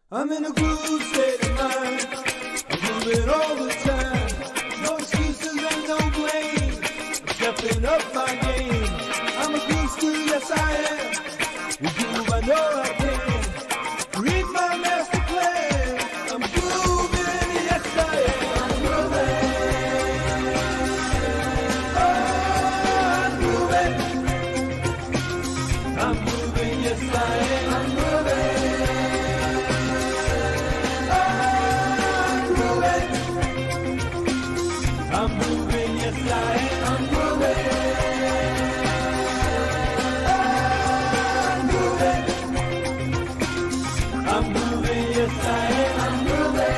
I'm in a groove state of mind. I'm moving all the time. No excuses and no blame. I'm stepping up my game. I'm a groove stew, yes I am. With groove I know I can. Read my master plan. I'm grooving, yes I am. I'm grooving. Oh, I'm grooving, yes I am. I'm grooving. I'm moving, yes I am. I'm moving. I'm moving, yes I am. I'm moving.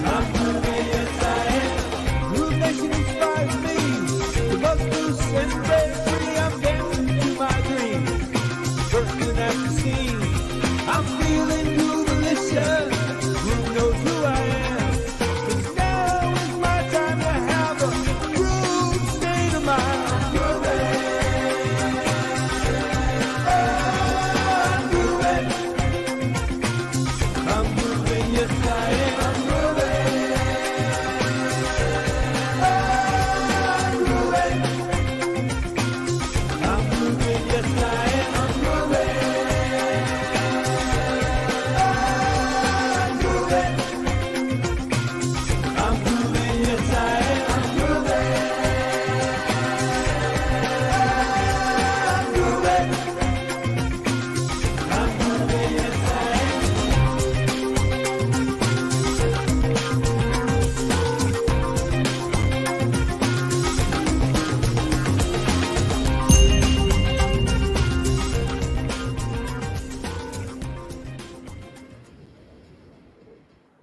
I'm moving, yes I am. Groove Nation inspires me to bust loose and break free. I'm dancing to my dreams, working at the scene. I'm feeling groove-alicious. Groove knows who I am. 'Cause now is my time to have a groove state of mind. I'm grooving. Oh, I'm grooving. I'm grooving, yes I am. I'm grooving. Oh, I'm grooving. I'm grooving, yes I am. I'm grooving.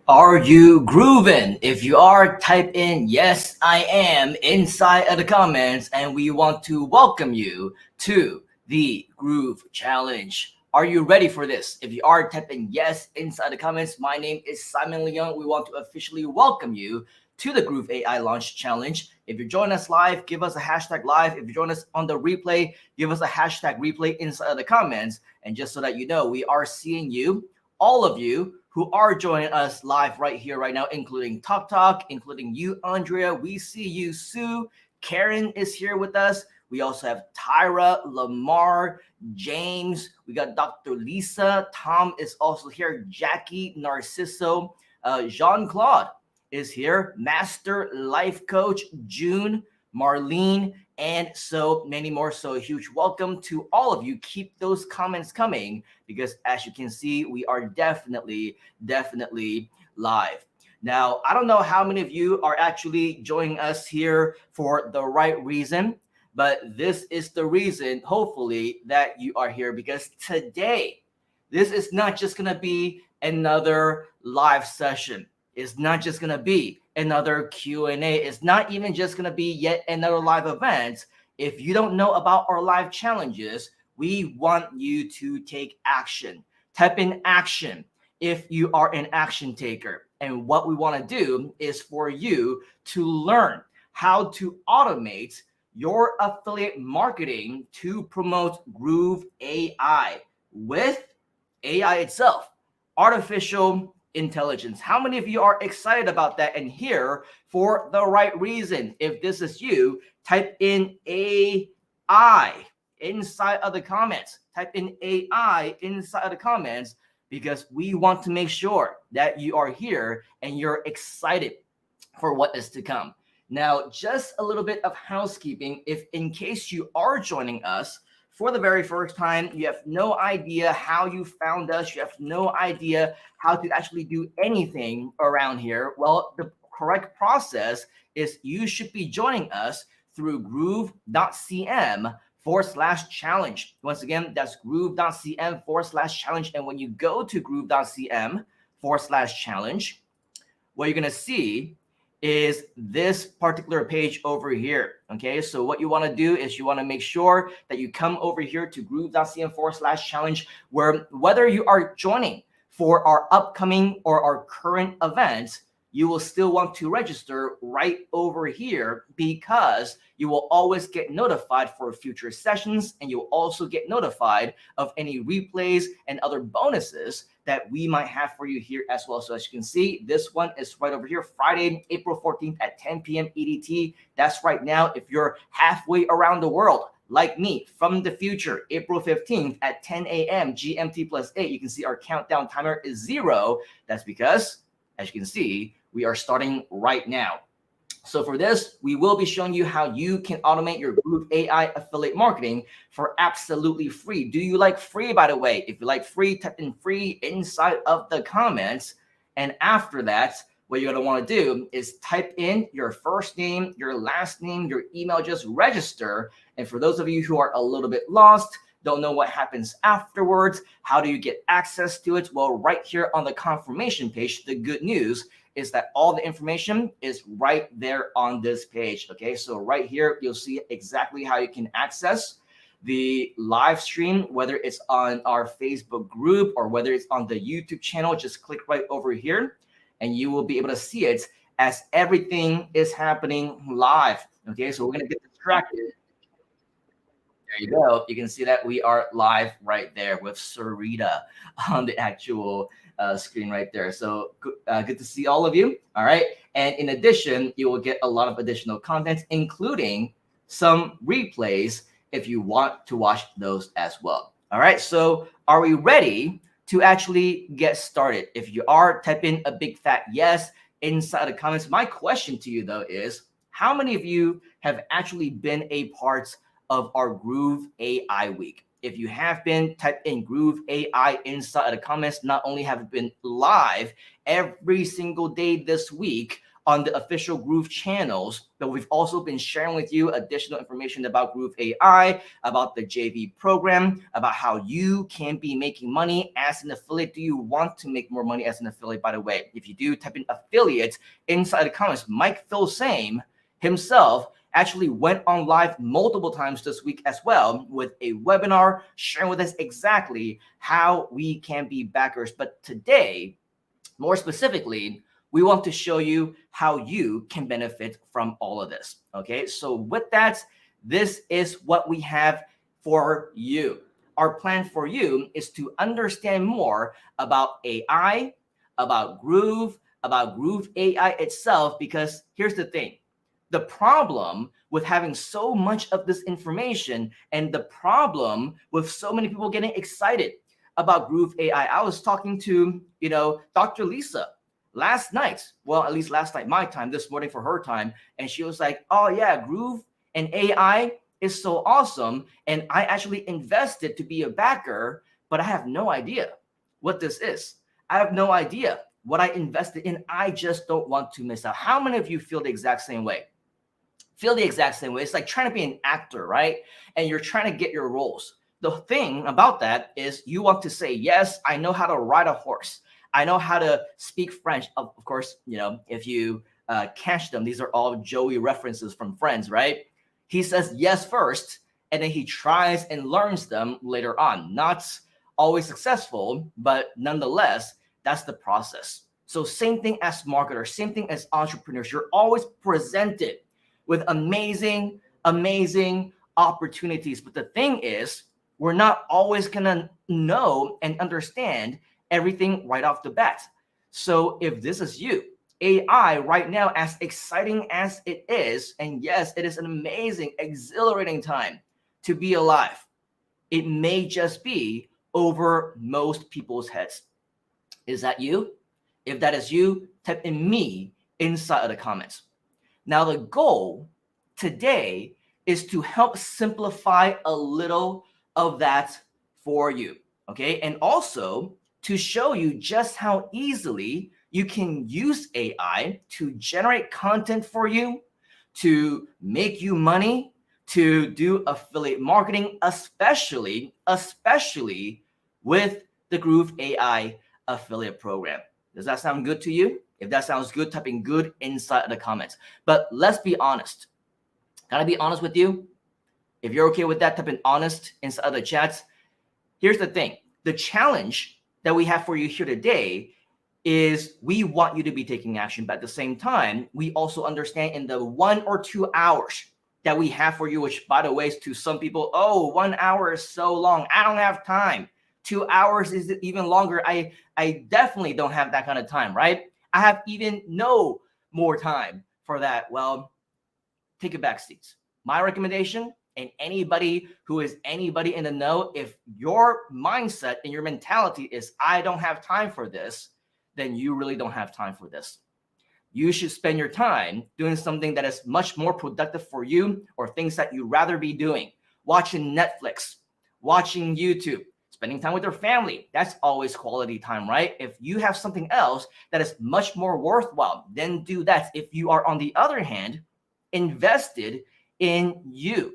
Are you grooving? If you are, type in yes, I am inside of the comments, and we want to welcome you to the Groove Challenge. Are you ready for this? If you are, type in yes inside the comments. My name is Simon Leung. We want to officially welcome you to the Groove AI Launch Challenge. If you're joining us live, give us a hashtag live. If you join us on the replay, give us a hashtag replay inside of the comments. And just so that you know, we are seeing you, all of you who are joining us live right here, right now, including Talk, including you, Andrea. We see you, Sue. Karen is here with us. We also have Tyra, Lamar, James. We got Dr. Lisa. Tom is also here. Jackie, Narciso, Jean-Claude is here. Master Life Coach, June, Marlene, and so many more. So a huge welcome to all of you. Keep those comments coming because as you can see, we are definitely live. Now, I don't know how many of you are actually joining us here for the right reason, but this is the reason, hopefully, that you are here because today, this is not just going to be another live session. It's not just going to be another Q&A. It's not even just going to be yet another live event. If you don't know about our live challenges, we want you to take action. Type in action if you are an action taker. And what we want to do is for you to learn how to automate your affiliate marketing to promote Groove AI with AI itself, artificial intelligence. How many of you are excited about that and here for the right reason? If this is you, type in AI inside of the comments. Type in AI inside of the comments because we want to make sure that you are here and you're excited for what is to come. Now, just a little bit of housekeeping. If in case you are joining us for the very first time, you have no idea how you found us, you have no idea how to actually do anything around here, well, the correct process is you should be joining us through groove.cm/challenge. Once again, that's groove.cm/challenge. And when you go to groove.cm/challenge, what you're going to see is this particular page over here. Okay, so what you want to do is you want to make sure that you come over here to groove.cm/challenge, where whether you are joining for our upcoming or our current events, you will still want to register right over here, because you will always get notified for future sessions, and you'll also get notified of any replays and other bonuses that we might have for you here as well. So as you can see, this one is right over here, Friday, April 14th at 10 p.m. EDT. That's right now. If you're halfway around the world, like me, from the future, April 15th at 10 a.m. GMT plus 8, you can see our countdown timer is 0. That's because, as you can see, we are starting right now. So for this, we will be showing you how you can automate your Groove AI affiliate marketing for absolutely free. Do you like free, by the way? If you like free, type in free inside of the comments. And after that, what you're going to want to do is type in your first name, your last name, your email, just register. And for those of you who are a little bit lost, don't know what happens afterwards, how do you get access to it? Well, right here on the confirmation page, the good news is that all the information is right there on this page. Okay, so right here, you'll see exactly how you can access the live stream, whether it's on our Facebook group or whether it's on the YouTube channel. Just click right over here and you will be able to see it as everything is happening live. Okay, so we're going to get distracted. There you go. You can see that we are live right there with Sarita on the actual screen right there. So good to see all of you. All right. And in addition, you will get a lot of additional content, including some replays if you want to watch those as well. All right. So are we ready to actually get started? If you are, type in a big fat yes inside the comments. My question to you, though, is how many of you have actually been a part of our Groove AI week? If you have been, type in Groove AI inside the comments. Not only have we been live every single day this week on the official Groove channels, but we've also been sharing with you additional information about Groove AI, about the JV program, about how you can be making money as an affiliate. Do you want to make more money as an affiliate, by the way? If you do, type in affiliate inside the comments. Mike Filsaime himself actually went on live multiple times this week as well with a webinar sharing with us exactly how we can be backers. But today, more specifically, we want to show you how you can benefit from all of this. Okay, so with that, this is what we have for you. Our plan for you is to understand more about AI, about Groove AI itself, because here's the thing. The problem with having so much of this information and the problem with so many people getting excited about Groove AI. I was talking to, Dr. Lisa last night. Well, at least last night, my time, this morning for her time. And she was like, oh yeah, Groove and AI is so awesome. And I actually invested to be a backer, but I have no idea what this is. I have no idea what I invested in. I just don't want to miss out. How many of you feel the exact same way? Feel the exact same way. It's like trying to be an actor, right? And you're trying to get your roles. The thing about that is you want to say, yes, I know how to ride a horse. I know how to speak French. Of course, if you catch them, these are all Joey references from Friends, right? He says yes first, and then he tries and learns them later on. Not always successful, but nonetheless, that's the process. So same thing as marketers, same thing as entrepreneurs. You're always presented with amazing opportunities. But the thing is, we're not always gonna know and understand everything right off the bat. So if this is you, AI right now, as exciting as it is, and yes, it is an amazing, exhilarating time to be alive, it may just be over most people's heads. Is that you? If that is you, type in me inside of the comments. Now, the goal today is to help simplify a little of that for you, okay? And also to show you just how easily you can use AI to generate content for you, to make you money, to do affiliate marketing, especially with the Groove AI affiliate program. Does that sound good to you? If that sounds good, type in good inside of the comments. But let's be honest. Can I be honest with you? If you're okay with that, type in honest inside of the chats. Here's the thing. The challenge that we have for you here today is we want you to be taking action, but at the same time, we also understand in the 1 or 2 hours that we have for you, which by the way, to some people, oh, 1 hour is so long. I don't have time. 2 hours is even longer. I definitely don't have that kind of time, right? I have even no more time for that. Well, take a back seat. My recommendation, and anybody who is anybody in the know, if your mindset and your mentality is, I don't have time for this, then you really don't have time for this. You should spend your time doing something that is much more productive for you, or things that you'd rather be doing. Watching Netflix, watching YouTube, spending time with your family. That's always quality time, right? If you have something else that is much more worthwhile, then do that. If you are, on the other hand, invested in you,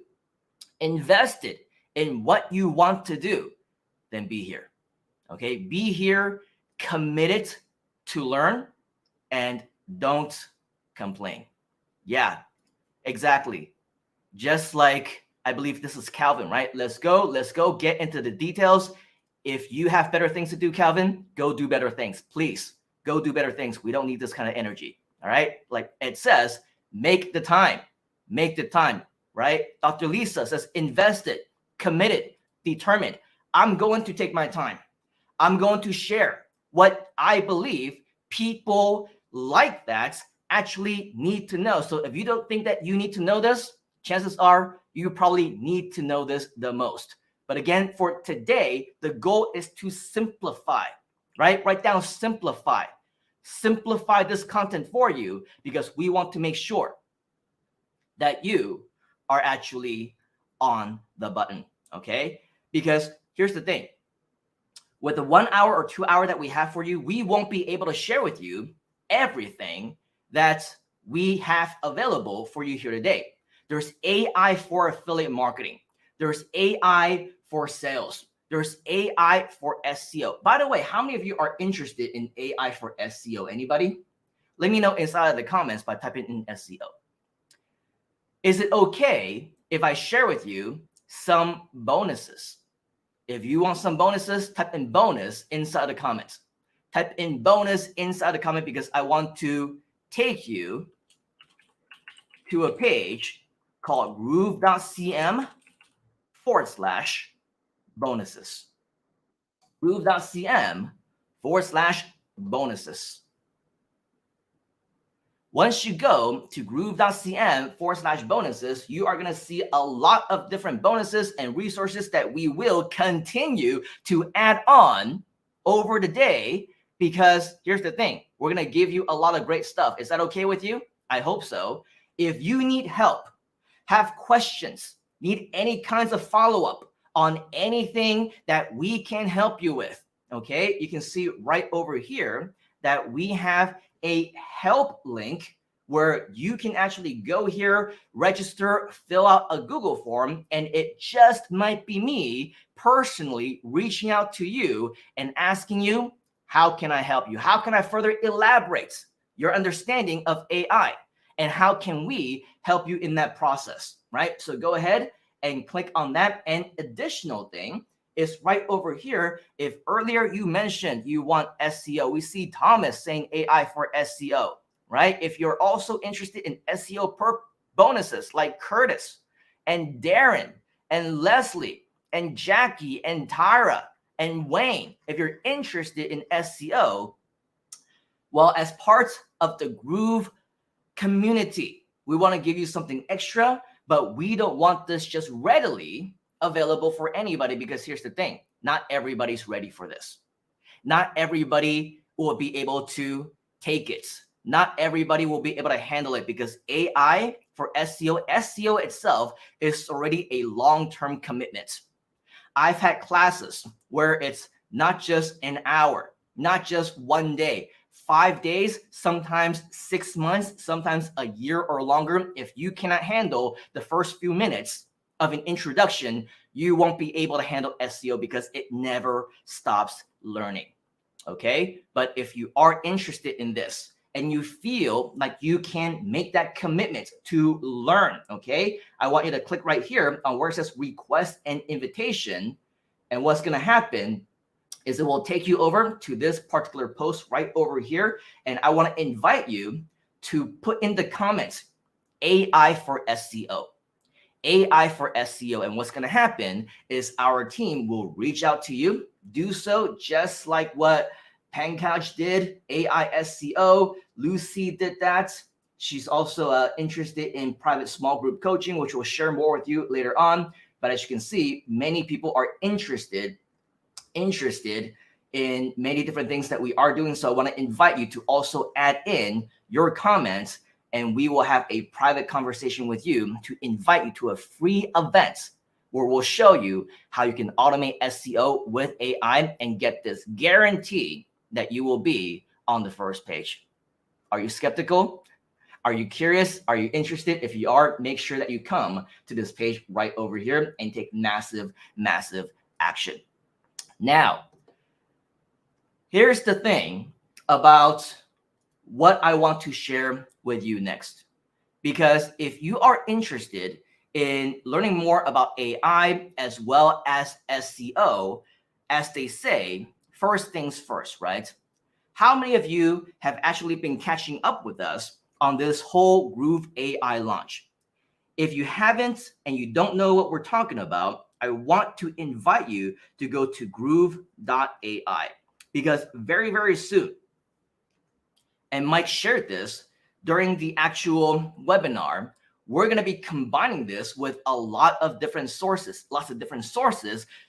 invested in what you want to do, then be here. Okay? Be here, committed to learn, and don't complain. Yeah, exactly. Just like, I believe this is Calvin, right? Let's go get into the details. If you have better things to do, Calvin, go do better things. Please go do better things. We don't need this kind of energy. All right? Like it says, make the time, right? Dr. Lisa says, invested, committed, determined. I'm going to take my time. I'm going to share what I believe people like that actually need to know. So if you don't think that you need to know this, chances are you probably need to know this the most. But again, for today, the goal is to simplify, right? Write down simplify. Simplify this content for you, because we want to make sure that you are actually on the button, okay? Because here's the thing. With the 1 hour or 2 hour that we have for you, we won't be able to share with you everything that we have available for you here today. There's AI for affiliate marketing. There's AI for sales. There's AI for SEO. By the way, how many of you are interested in AI for SEO? Anybody? Let me know inside of the comments by typing in SEO. Is it okay if I share with you some bonuses? If you want some bonuses, type in bonus inside the comments. Type in bonus inside the comment, because I want to take you to a page called groove.cm/bonuses. Groove.cm/bonuses. Once you go to groove.cm/bonuses, you are going to see a lot of different bonuses and resources that we will continue to add on over the day, because here's the thing. We're going to give you a lot of great stuff. Is that okay with you? I hope so. If you need help, have questions, need any kinds of follow-up on anything that we can help you with, okay, you can see right over here that we have a help link where you can actually go here, register, fill out a Google form, and it just might be me personally reaching out to you and asking you, how can I help you? How can I further elaborate your understanding of AI? And how can we help you in that process, right? So go ahead and click on that. And additional thing is right over here. If earlier you mentioned you want SEO, we see Thomas saying AI for SEO, right? If you're also interested in SEO bonuses like Curtis and Darren and Leslie and Jackie and Tyra and Wayne, if you're interested in SEO, well, as part of the Groove community, we want to give you something extra, but we don't want this just readily available for anybody, because here's the thing. Not everybody's ready for this. Not everybody will be able to take it. Not everybody will be able to handle it, because AI for SEO itself is already a long-term commitment. I've had classes where it's not just an hour, not just 1 day, 5 days, sometimes 6 months, sometimes a year or longer. If you cannot handle the first few minutes of an introduction, you won't be able to handle SEO, because it never stops learning. Okay? But if you are interested in this and you feel like you can make that commitment to learn, okay, I want you to click right here on where it says request an invitation. And what's going to happen is it will take you over to this particular post right over here. And I want to invite you to put in the comments, AI for SEO. AI for SEO. And what's going to happen is our team will reach out to you, do so just like what Pankaj did, AI SEO. Lucy did that. She's also interested in private small group coaching, which we'll share more with you later on. But as you can see, many people are interested in many different things that we are doing. So I want to invite you to also add in your comments, and we will have a private conversation with you to invite you to a free event where we'll show you how you can automate SEO with AI and get this guarantee that you will be on the first page. Are you skeptical? Are you curious? Are you interested? If you are, make sure that you come to this page right over here and take massive, massive action. Now, here's the thing about what I want to share with you next. Because if you are interested in learning more about AI as well as SEO, as they say, first things first, right? How many of you have actually been catching up with us on this whole Groove AI launch? If you haven't and you don't know what we're talking about, I want to invite you to go to groove.ai, because very, very soon, and Mike shared this during the actual webinar, we're going to be combining this with a lot of different sources,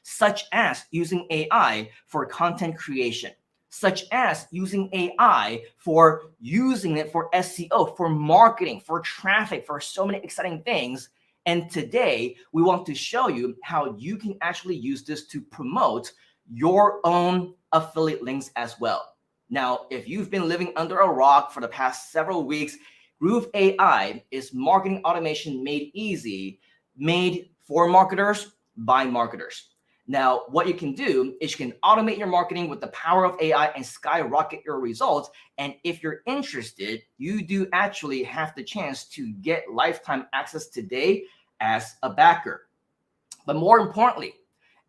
such as using AI for content creation, such as using AI for using it for SEO, for marketing, for traffic, for so many exciting things. And today we want to show you how you can actually use this to promote your own affiliate links as well. Now, if you've been living under a rock for the past several weeks, Groove AI is marketing automation made easy, made for marketers by marketers. Now, what you can do is you can automate your marketing with the power of AI and skyrocket your results. And if you're interested, you do actually have the chance to get lifetime access today as a backer. But more importantly,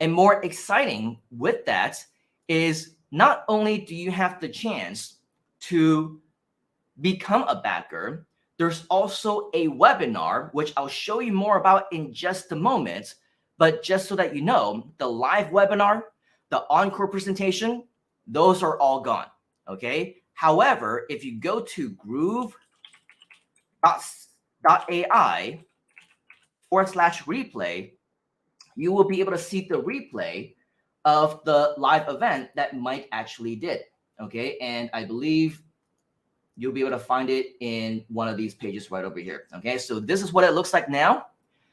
and more exciting with that is not only do you have the chance to become a backer, there's also a webinar, which I'll show you more about in just a moment. But just so that you know, the live webinar, the encore presentation, those are all gone, okay? However, if you go to groove.ai/replay, you will be able to see the replay of the live event that Mike actually did, okay? And I believe you'll be able to find it in one of these pages right over here, okay? So this is what it looks like now.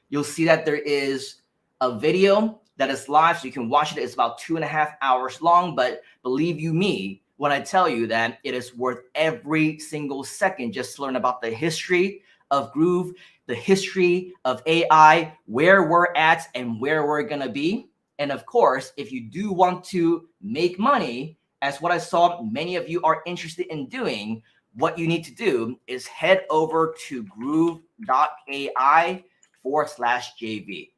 You'll see that there is a video that is live, so you can watch it. It's about 2.5 hours long, but believe you me when I tell you that it is worth every single second just to learn about the history of Groove, the history of AI, where we're at and where we're gonna be. And of course, if you do want to make money, as what I saw many of you are interested in doing, what you need to do is head over to groove.ai/JV.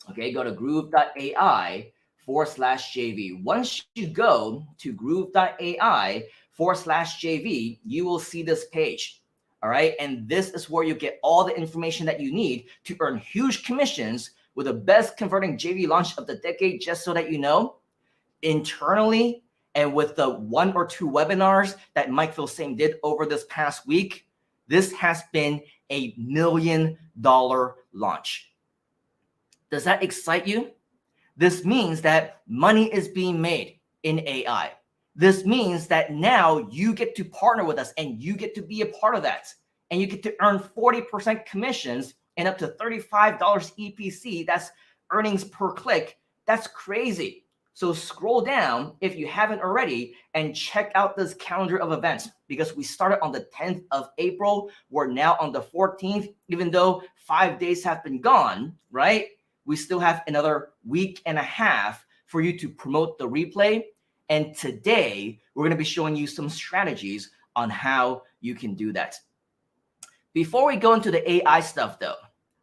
Okay, go to groove.ai/JV. Once you go to groove.ai/JV, you will see this page. All right. And this is where you get all the information that you need to earn huge commissions with the best converting JV launch of the decade. Just so that you know, internally, and with the 1 or 2 webinars that Mike Filsaime did over this past week, this has been a $1 million launch. Does that excite you? This means that money is being made in AI. This means that now you get to partner with us and you get to be a part of that. And you get to earn 40% commissions and up to $35 EPC. That's earnings per click. That's crazy. So scroll down if you haven't already and check out this calendar of events, because we started on the 10th of April. We're now on the 14th, even though 5 days have been gone, right? We still have another week and a half for you to promote the replay. And today we're going to be showing you some strategies on how you can do that. Before we go into the AI stuff though,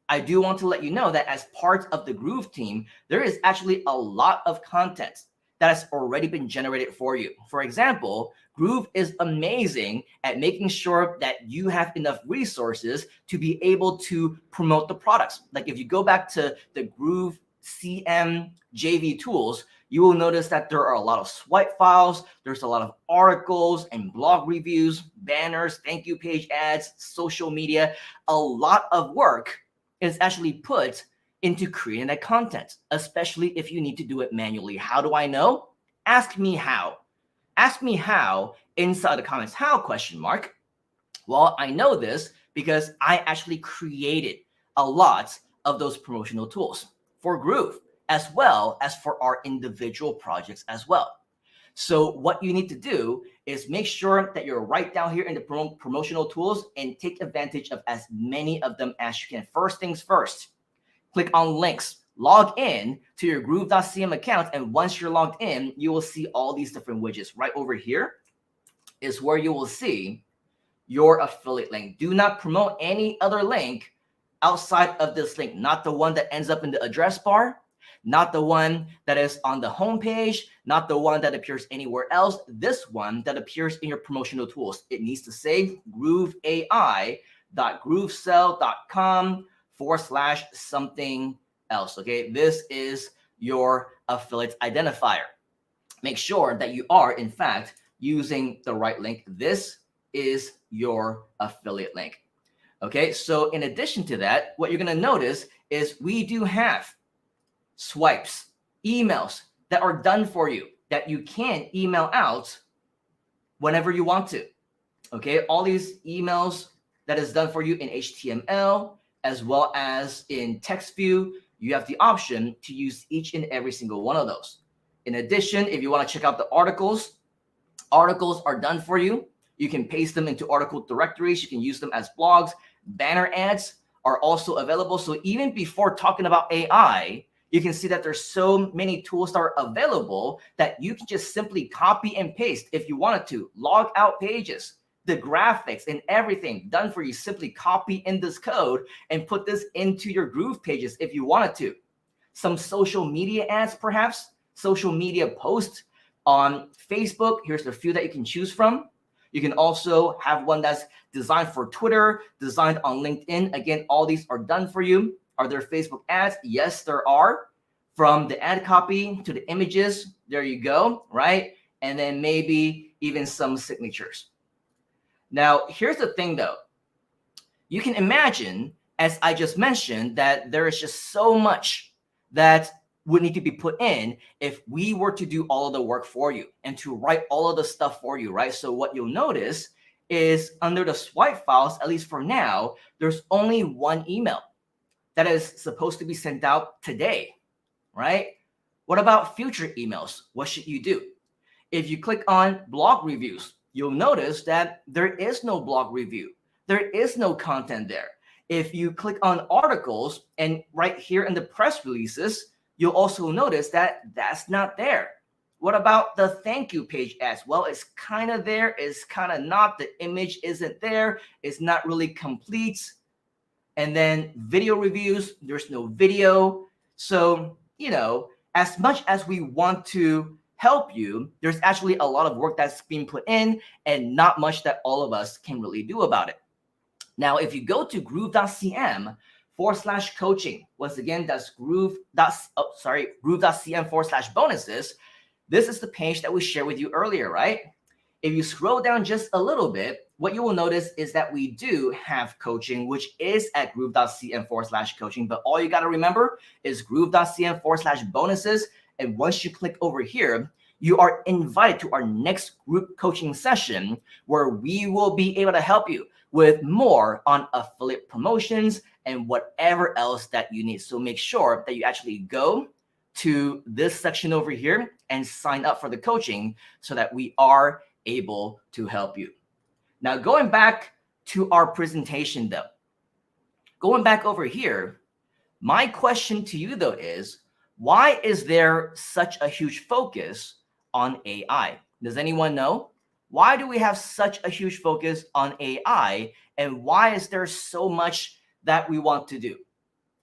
I do want to let you know that as part of the Groove team, there is actually a lot of content that has already been generated for you. For example, Groove is amazing at making sure that you have enough resources to be able to promote the products. Like if you go back to the Groove CM JV tools, you will notice that there are a lot of swipe files, there's a lot of articles and blog reviews, banners, thank you page ads, social media. A lot of work is actually put into creating that content, especially if you need to do it manually. How do I know? Ask me how. Ask me how inside the comments. How, question mark? Well, I know this because I actually created a lot of those promotional tools for Groove, as well as for our individual projects as well. So what you need to do is make sure that you're right down here in the promotional tools and take advantage of as many of them as you can. First things first, click on links, log in to your Groove.cm account. And once you're logged in, you will see all these different widgets. Right over here is where you will see your affiliate link. Do not promote any other link outside of this link, not the one that ends up in the address bar, not the one that is on the homepage, not the one that appears anywhere else. This one that appears in your promotional tools. It needs to say grooveai.groovesell.com/something else. Okay, this is your affiliate identifier. Make sure that you are, in fact, using the right link. This is your affiliate link. Okay, so in addition to that, what you're going to notice is we do have swipes, emails that are done for you that you can email out whenever you want to. Okay, all these emails that is done for you in HTML as well as in text view, you have the option to use each and every single one of those. In addition, if you want to check out the articles are done for you. You can paste them into article directories. You can use them as blogs. Banner ads are also available. So even before talking about AI, you can see that there's so many tools that are available that you can just simply copy and paste if you wanted to. Log out pages, the graphics and everything done for you. Simply copy in this code and put this into your Groove pages if you wanted to. Some social media ads, perhaps, social media posts on Facebook. Here's a few that you can choose from. You can also have one that's designed for Twitter, designed on LinkedIn. Again, all these are done for you. Are there Facebook ads? Yes, there are. From the ad copy to the images, there you go, right? And then maybe even some signatures. Now, here's the thing though. You can imagine, as I just mentioned, that there is just so much that would need to be put in if we were to do all of the work for you and to write all of the stuff for you, right? So what you'll notice is under the swipe files, at least for now, there's only one email that is supposed to be sent out today, right? What about future emails? What should you do? If you click on blog reviews, you'll notice that there is no blog review. There is no content there. If you click on articles and right here in the press releases, you'll also notice that that's not there. What about the thank you page ads? Well, it's kind of there. It's kind of not. The image isn't there. It's not really complete. And then video reviews, there's no video. So, you know, as much as we want to help you, there's actually a lot of work that's being put in and not much that all of us can really do about it. Now, if you go to groove.cm/coaching, once again, that's groove.cm/bonuses. This is the page that we shared with you earlier, right? If you scroll down just a little bit, what you will notice is that we do have coaching, which is at groove.cm/coaching. But all you got to remember is groove.cm/bonuses. And once you click over here, you are invited to our next group coaching session where we will be able to help you with more on affiliate promotions and whatever else that you need. So make sure that you actually go to this section over here and sign up for the coaching so that we are able to help you. Now, going back to our presentation though, going back over here, my question to you though is, why is there such a huge focus on AI? Does anyone know? Why do we have such a huge focus on AI, and why is there so much that we want to do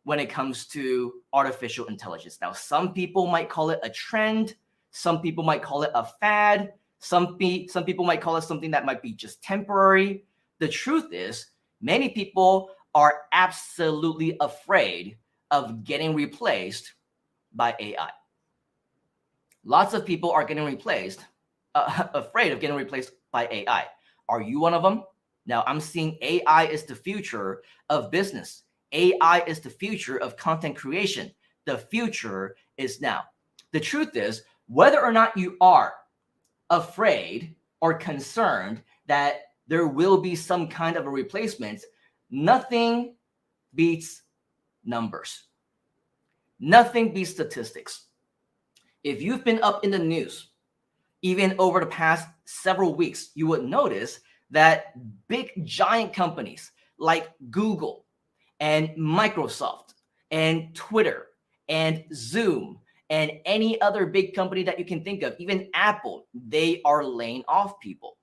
when it comes to artificial intelligence? Now, some people might call it a trend. Some people might call it a fad. Some people might call it something that might be just temporary. The truth is, many people are absolutely afraid of getting replaced by AI. Lots of people are getting replaced, afraid of getting replaced by AI. Are you one of them? Now, I'm seeing AI is the future of business. AI is the future of content creation. The future is now. The truth is, whether or not you are afraid or concerned that there will be some kind of a replacement, nothing beats numbers. Nothing beats statistics. If you've been up in the news, even over the past several weeks, you would notice that big giant companies like Google and Microsoft and Twitter and Zoom and any other big company that you can think of, even Apple, they are laying off people.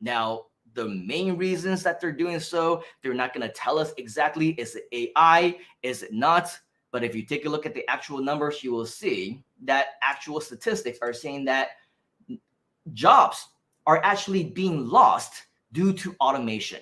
Now, the main reasons that they're doing so, they're not going to tell us exactly. Is it AI? Is it not? But if you take a look at the actual numbers, you will see that actual statistics are saying that jobs are actually being lost due to automation.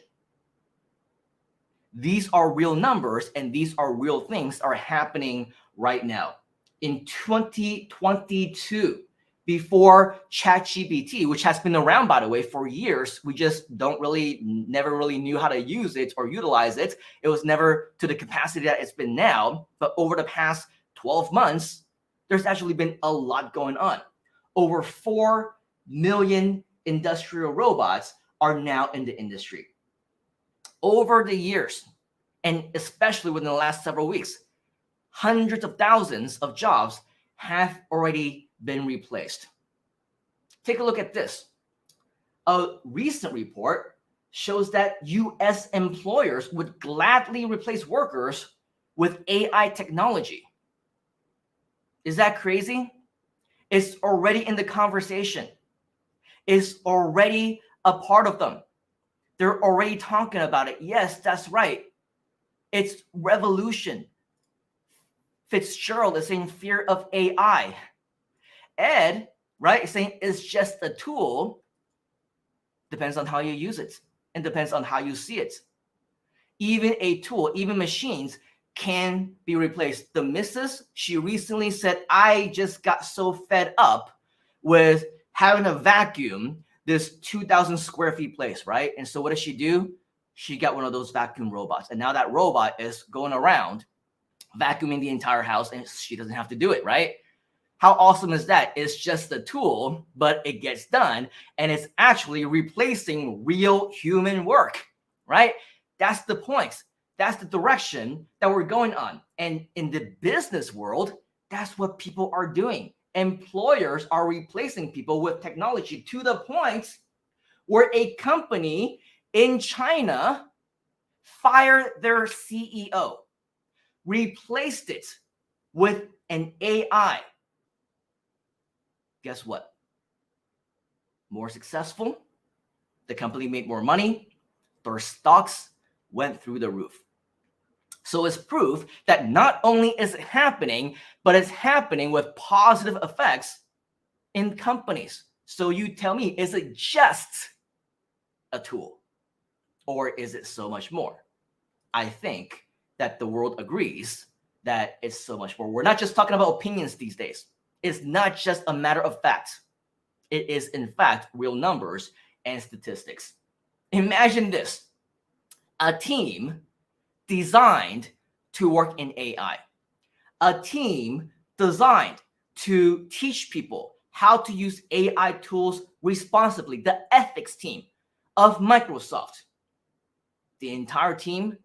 These are real numbers, and these are real things are happening right now. In 2022, before ChatGPT, which has been around, by the way, for years, we just never really knew how to use it or utilize it. It was never to the capacity that it's been now. But over the past 12 months, there's actually been a lot going on. Over 4 million industrial robots are now in the industry. Over the years, and especially within the last several weeks, hundreds of thousands of jobs have already been replaced. Take a look at this. A recent report shows that US employers would gladly replace workers with AI technology. Is that crazy? It's already in the conversation. It's already a part of them. They're already talking about it. Yes, that's right. It's revolution. Fitzgerald is saying fear of AI. Ed, right, is saying it's just a tool. Depends on how you use it and depends on how you see it. Even a tool, even machines can be replaced. The missus, she recently said, I just got so fed up with having a vacuum this 2,000 square feet place, right? And so what does she do? She got one of those vacuum robots. And now that robot is going around vacuuming the entire house and she doesn't have to do it, right? How awesome is that? It's just a tool, but it gets done and it's actually replacing real human work, right? That's the point. That's the direction that we're going on. And in the business world, that's what people are doing. Employers are replacing people with technology to the point where a company in China fired their CEO, replaced it with an AI. Guess what? More successful. The company made more money. Their stocks went through the roof. So it's proof that not only is it happening, but it's happening with positive effects in companies. So you tell me, is it just a tool or is it so much more? I think that the world agrees that it's so much more. We're not just talking about opinions these days. It's not just a matter of fact. It is, in fact, real numbers and statistics. Imagine this. A team designed to work in AI. A team designed to teach people how to use AI tools responsibly. The ethics team of Microsoft. The entire team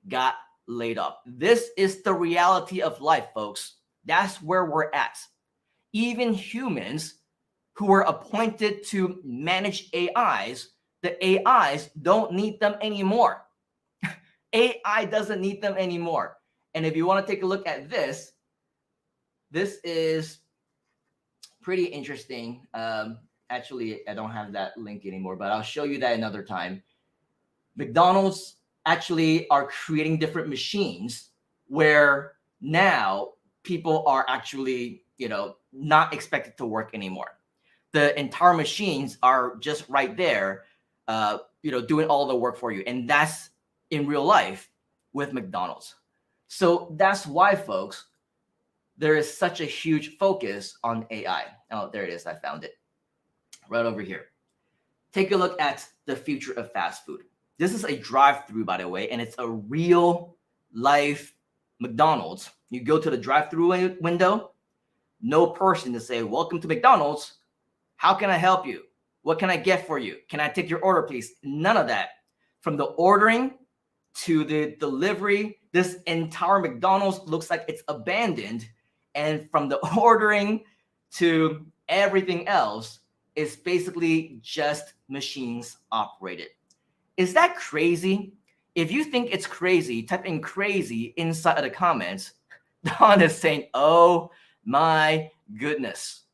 got laid off. This is the reality of life, folks. That's where we're at. Even humans who were appointed to manage AIs, the AIs don't need them anymore. AI doesn't need them anymore. And if you want to take a look at this, this is pretty interesting. Actually, I don't have that link anymore, but I'll show you that another time. McDonald's actually are creating different machines where now people are actually not expected to work anymore. The entire machines are just right there, doing all the work for you. And that's in real life with McDonald's. So that's why, folks, there is such a huge focus on AI. Oh, there it is. I found it right over here. Take a look at the future of fast food. This is a drive-through, by the way, and it's a real life McDonald's. You go to the drive-through window, no person to say, "Welcome to McDonald's. How can I help you? What can I get for you? Can I take your order, please?" None of that. From the ordering to the delivery, this entire McDonald's looks like it's abandoned. And from the ordering to everything else, it's basically just machines operated. Is that crazy? If you think it's crazy, type in crazy inside of the comments. Don is saying, "Oh my goodness."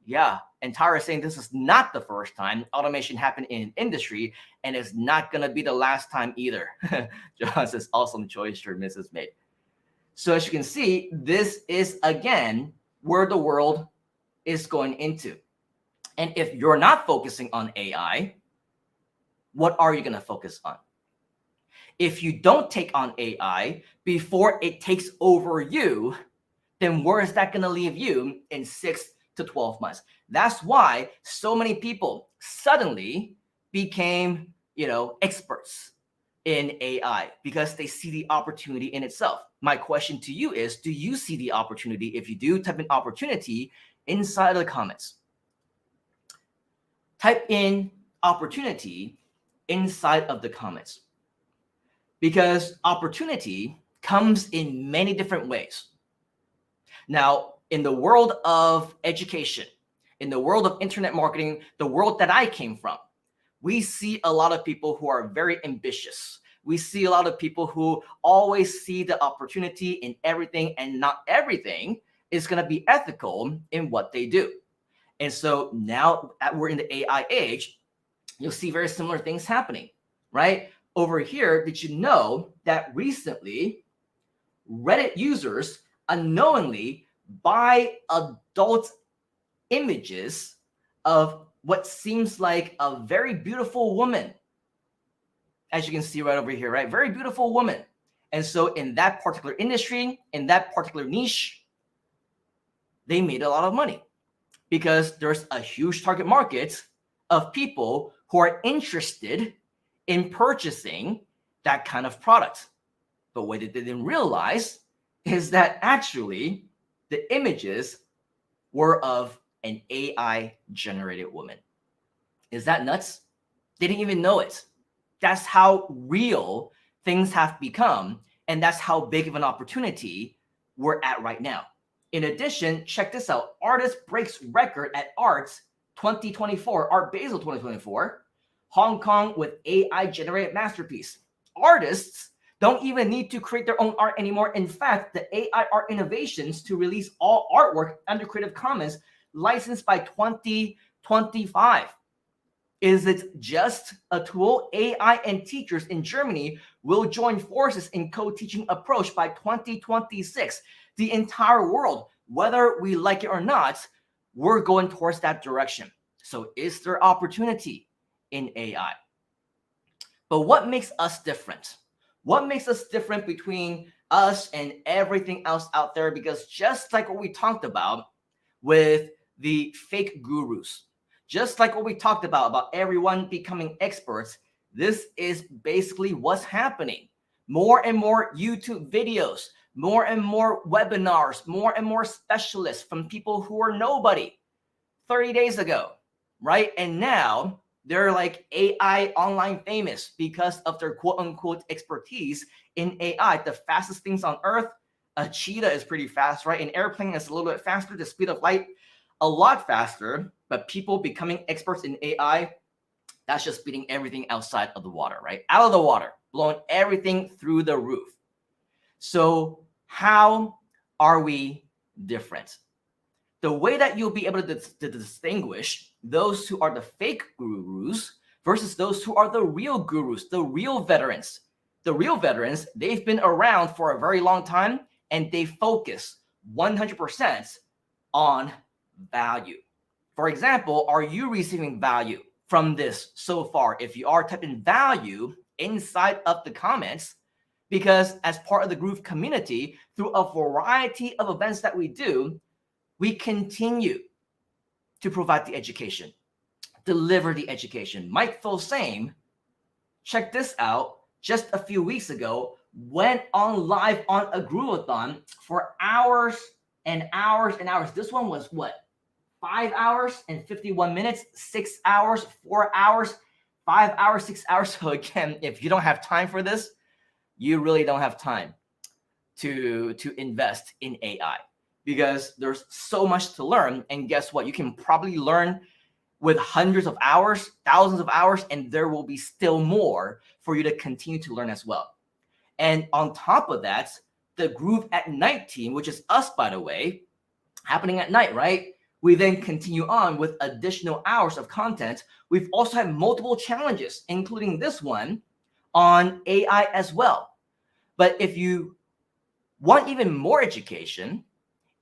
Yeah, and Tara is saying this is not the first time automation happened in industry, and it's not going to be the last time either. John says, "Awesome choice, your Mrs. Made." So as you can see, this is, again, where the world is going into. And if you're not focusing on AI, what are you going to focus on? If you don't take on AI before it takes over you, then where is that going to leave you in 6 to 12 months? That's why so many people suddenly became, experts in AI, because they see the opportunity in itself. My question to you is, do you see the opportunity? If you do, type in opportunity inside of the comments. Type in opportunity inside of the comments, because opportunity comes in many different ways. Now, in the world of education, in the world of internet marketing, the world that I came from, we see a lot of people who are very ambitious. We see a lot of people who always see the opportunity in everything, and not everything is going to be ethical in what they do. And so now that we're in the AI age, you'll see very similar things happening, right? Over here, did you know that recently Reddit users unknowingly buy adult images of what seems like a very beautiful woman? As you can see right over here, right? Very beautiful woman. And so in that particular industry, in that particular niche, they made a lot of money, because there's a huge target market of people who are interested in purchasing that kind of product. But what they didn't realize is that actually the images were of an AI generated woman. Is that nuts? They didn't even know it. That's how real things have become, and that's how big of an opportunity we're at right now. In addition, check this out. Artist breaks record at Arts 2024, Art Basel 2024, Hong Kong with AI generated masterpiece. Artists don't even need to create their own art anymore. In fact, the AI art innovations to release all artwork under Creative Commons licensed by 2025. Is it just a tool? AI and teachers in Germany will join forces in co-teaching approach by 2026. The entire world, whether we like it or not, we're going towards that direction. So is there opportunity in AI? But what makes us different? What makes us different between us and everything else out there? Because just like what we talked about with the fake gurus, just like what we talked about everyone becoming experts, this is basically what's happening. More and more YouTube videos, more and more webinars, more and more specialists from people who are nobody 30 days ago, right? And now they're like AI online famous because of their quote unquote expertise in AI. The fastest things on earth, a cheetah is pretty fast, right? An airplane is a little bit faster, the speed of light, a lot faster, but people becoming experts in AI, that's just beating everything outside of the water, right? Out of the water, blowing everything through the roof. So how are we different? The way that you'll be able to distinguish those who are the fake gurus versus those who are the real gurus, the real veterans. The real veterans, they've been around for a very long time, and they focus 100% on value. For example, are you receiving value from this so far? If you are, type in value inside of the comments, because as part of the Groove community, through a variety of events that we do, we continue to provide the education, deliver the education. Mike Filsaime, check this out, just a few weeks ago, went on live on a Groovathon for hours and hours and hours. This one was what? 5 hours and 51 minutes, 6 hours, 4 hours, 5 hours, 6 hours. So again, if you don't have time for this, you really don't have time to invest in AI, because there's so much to learn. And guess what? You can probably learn with hundreds of hours, thousands of hours, and there will be still more for you to continue to learn as well. And on top of that, the Groove at Night team, which is us, by the way, happening at night, right? We then continue on with additional hours of content. We've also had multiple challenges, including this one on AI as well. But if you want even more education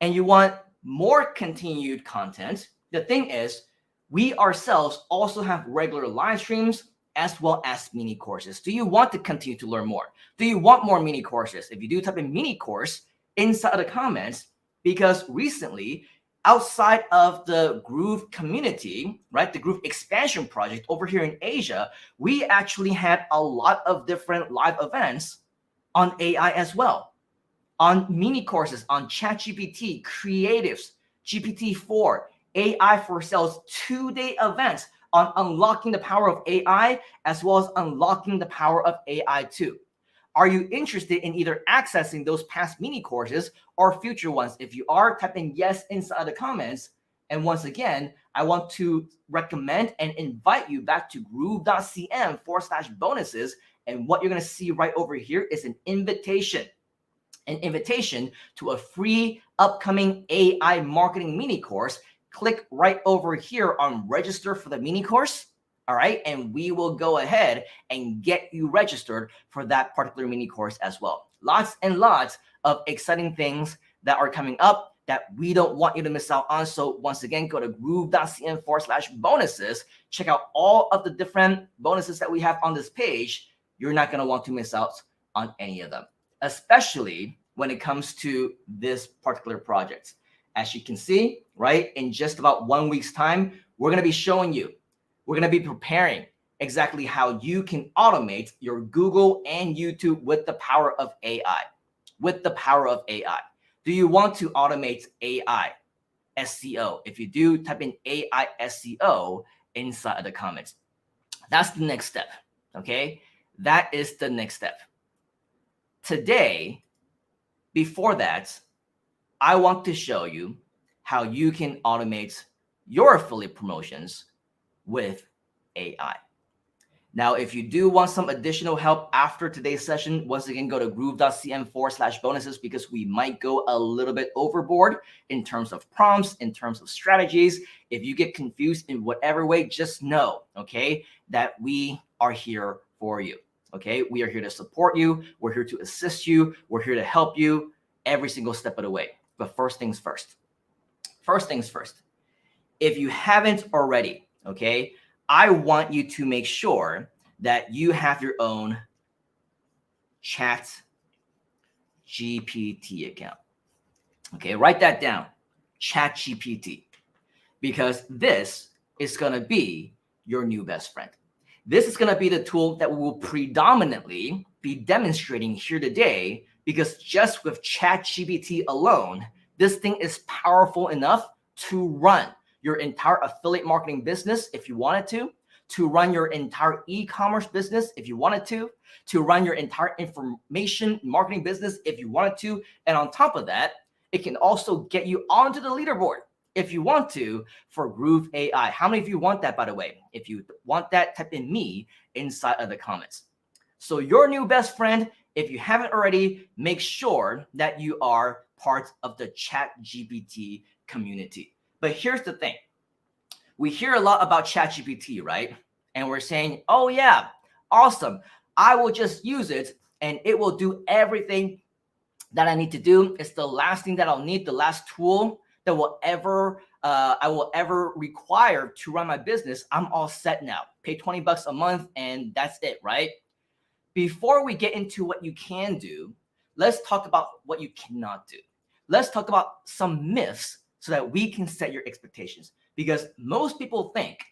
and you want more continued content, the thing is, we ourselves also have regular live streams as well as mini courses. Do you want to continue to learn more? Do you want more mini courses? If you do, type in mini course inside of the comments, because recently, outside of the Groove community, right, the Groove expansion project over here in Asia, we actually had a lot of different live events on AI as well, on mini courses, on ChatGPT, creatives, GPT-4, AI for Sales 2-day events on unlocking the power of AI, as well as unlocking the power of AI too. Are you interested in either accessing those past mini courses or future ones? If you are, type in yes inside the comments. And once again, I want to recommend and invite you back to groove.cm/bonuses. And what you're going to see right over here is an invitation to a free upcoming AI marketing mini course. Click right over here on register for the mini course. All right. And we will go ahead and get you registered for that particular mini course as well. Lots and lots of exciting things that are coming up that we don't want you to miss out on. So once again, go to groove.cm/bonuses. Check out all of the different bonuses that we have on this page. You're not going to want to miss out on any of them, especially when it comes to this particular project. As you can see, right, in just about 1 week's time, we're going to be showing you, we're going to be preparing exactly how you can automate your Google and YouTube with the power of AI. With the power of AI. Do you want to automate AI SEO? If you do, type in AI SEO inside of the comments. That's the next step, okay? That is the next step. Today, before that, I want to show you how you can automate your affiliate promotions with AI. Now, if you do want some additional help after today's session, once again, go to groove.cm/bonuses, because we might go a little bit overboard in terms of prompts, in terms of strategies. If you get confused in whatever way, just know, okay, that we are here for you. Okay, we are here to support you. We're here to assist you. We're here to help you every single step of the way. But first things first. First things first. If you haven't already, okay, I want you to make sure that you have your own ChatGPT account. Okay, write that down, ChatGPT, because this is going to be your new best friend. This is going to be the tool that we will predominantly be demonstrating here today, because just with ChatGPT alone, this thing is powerful enough to run your entire affiliate marketing business if you wanted to run your entire e-commerce business if you wanted to run your entire information marketing business if you wanted to. And on top of that, it can also get you onto the leaderboard if you want to for Groove AI. How many of you want that, by the way? If you want that, type in me inside of the comments. So your new best friend, if you haven't already, make sure that you are part of the ChatGPT community. But here's the thing. We hear a lot about ChatGPT, right? And we're saying, oh yeah, awesome. I will just use it and it will do everything that I need to do. It's the last thing that I'll need, the last tool that I will ever require to run my business, I'm all set now. Pay $20 a month and that's it, right? Before we get into what you can do, let's talk about what you cannot do. Let's talk about some myths so that we can set your expectations. Because most people think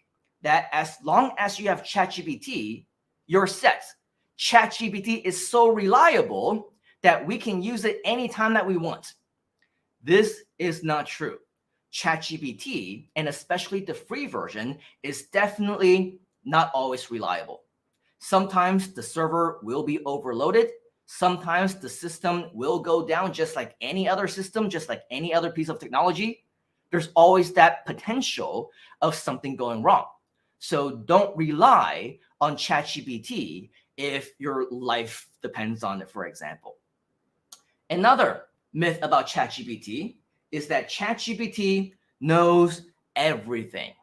that as long as you have ChatGPT, you're set. ChatGPT is so reliable that we can use it anytime that we want. This is not true. ChatGPT, and especially the free version, is definitely not always reliable. Sometimes the server will be overloaded. Sometimes the system will go down just like any other system, just like any other piece of technology. There's always that potential of something going wrong. So don't rely on ChatGPT if your life depends on it, for example. Another myth about ChatGPT is that ChatGPT knows everything.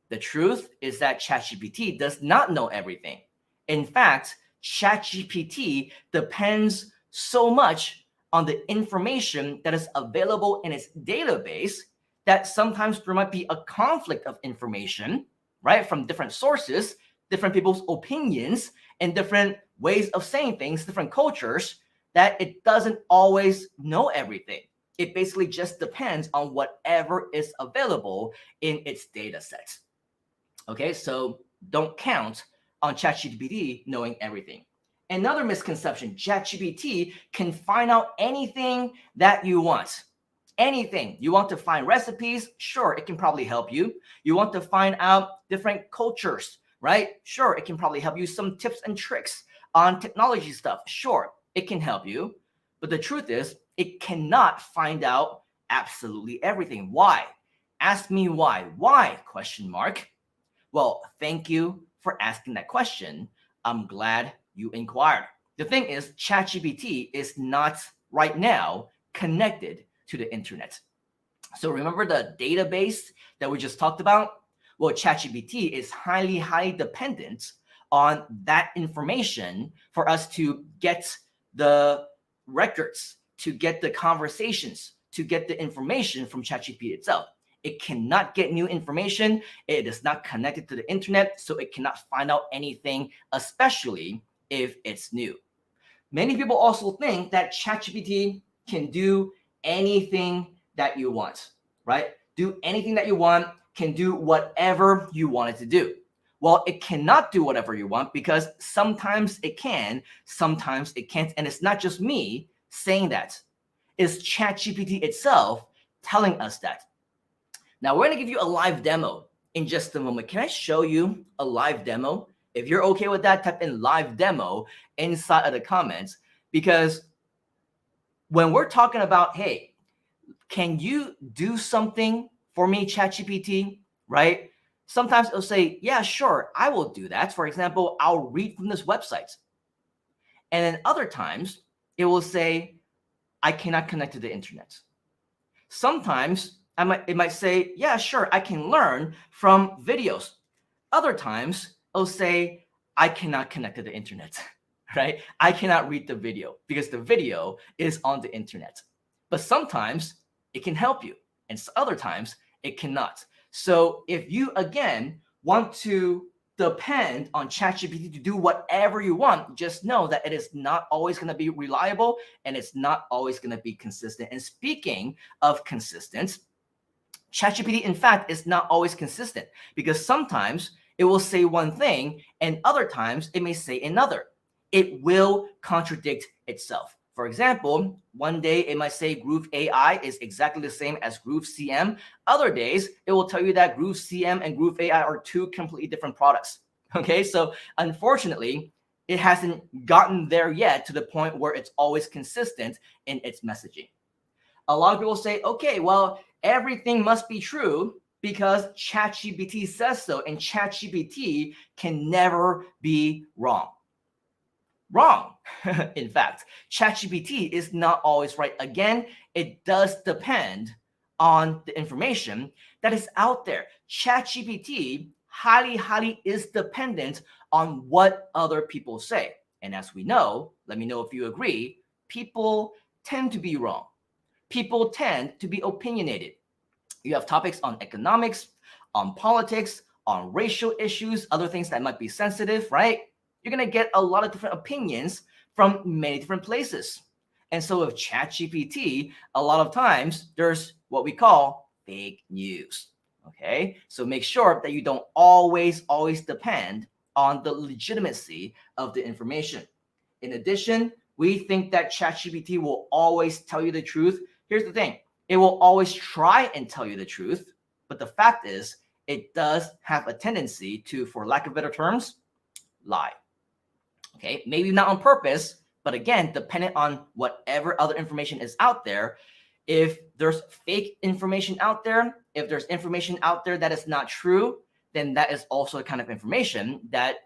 The truth is that ChatGPT does not know everything. In fact, ChatGPT depends so much on the information that is available in its database that sometimes there might be a conflict of information, right, from different sources, different people's opinions, and different ways of saying things, different cultures, that it doesn't always know everything. It basically just depends on whatever is available in its data set. Okay, so don't count on ChatGPT knowing everything. Another misconception, ChatGPT can find out anything that you want. Anything. You want to find recipes? Sure, it can probably help you. You want to find out different cultures, right? Sure, it can probably help you some tips and tricks on technology stuff. Sure, it can help you. But the truth is, it cannot find out absolutely everything. Why? Ask me why. Why? Question mark. Well, thank you for asking that question. I'm glad you inquired. The thing is, ChatGPT is not right now connected to the internet. So remember the database that we just talked about? Well, ChatGPT is highly dependent on that information for us to get the records, to get the conversations, to get the information from ChatGPT itself. It cannot get new information. It is not connected to the internet, so it cannot find out anything, especially if it's new. Many people also think that ChatGPT can do anything that you want, right? Do anything that you want, can do whatever you want it to do. Well, it cannot do whatever you want because sometimes it can, sometimes it can't. And it's not just me saying that. It's ChatGPT itself telling us that. Now, we're going to give you a live demo in just a moment. Can I show you a live demo? If you're okay with that, type in live demo inside of the comments, because when we're talking about, hey, can you do something for me, ChatGPT, right? Sometimes it'll say, yeah, sure, I will do that. For example, I'll read from this website. And then other times it will say, I cannot connect to the internet. Sometimes it might say, yeah, sure, I can learn from videos. Other times it'll say, I cannot connect to the internet, right? I cannot read the video because the video is on the internet. But sometimes it can help you, and other times it cannot. So if you, again, want to depend on ChatGPT to do whatever you want, just know that it is not always going to be reliable and it's not always going to be consistent. And speaking of consistent, ChatGPT, in fact, is not always consistent because sometimes it will say one thing and other times it may say another. It will contradict itself. For example, one day it might say Groove AI is exactly the same as Groove CM. Other days, it will tell you that Groove CM and Groove AI are two completely different products. Okay, so unfortunately, it hasn't gotten there yet to the point where it's always consistent in its messaging. A lot of people say, okay, well, everything must be true because ChatGPT says so, and ChatGPT can never be wrong. Wrong. In fact, ChatGPT is not always right. Again, it does depend on the information that is out there. ChatGPT highly is dependent on what other people say. And as we know, let me know if you agree, people tend to be wrong. People tend to be opinionated. You have topics on economics, on politics, on racial issues, other things that might be sensitive, right? You're going to get a lot of different opinions from many different places. And so with ChatGPT, a lot of times there's what we call fake news. Okay, so make sure that you don't always depend on the legitimacy of the information. In addition, we think that ChatGPT will always tell you the truth. Here's the thing. It will always try and tell you the truth, but the fact is it does have a tendency to, for lack of better terms, lie. Okay, maybe not on purpose, but again, dependent on whatever other information is out there. If there's fake information out there, if there's information out there that is not true, then that is also the kind of information that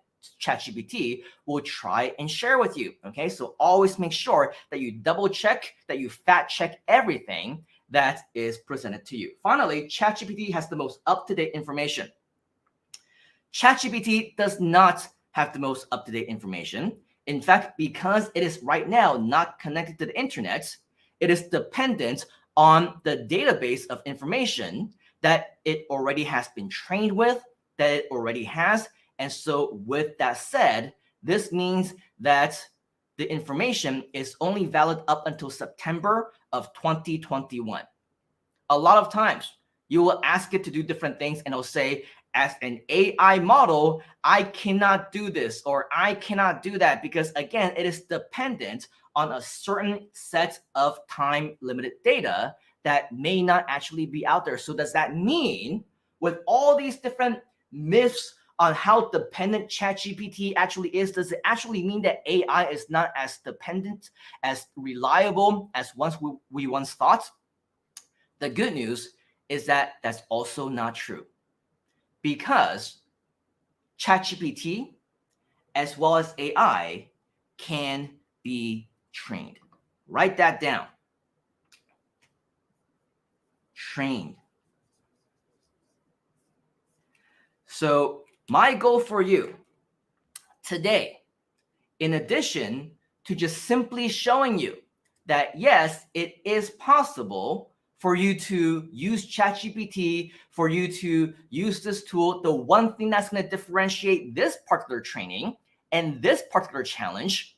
ChatGPT will try and share with you. Okay, so always make sure that you double check, that you fact check everything that is presented to you. Finally, ChatGPT has the most up-to-date information. ChatGPT does not have the most up-to-date information. In fact, because it is right now not connected to the internet, it is dependent on the database of information that it already has been trained with, that it already has. And so with that said, this means that the information is only valid up until September of 2021. A lot of times you will ask it to do different things and it'll say, as an AI model, I cannot do this or I cannot do that, because again, it is dependent on a certain set of time limited data that may not actually be out there. So does that mean, with all these different myths on how dependent ChatGPT actually is, does it actually mean that AI is not as dependent, as reliable as we once thought? The good news is that that's also not true, because ChatGPT as well as AI can be trained. Write that down. Trained. So my goal for you today, in addition to just simply showing you that yes, it is possible for you to use ChatGPT, for you to use this tool, the one thing that's going to differentiate this particular training and this particular challenge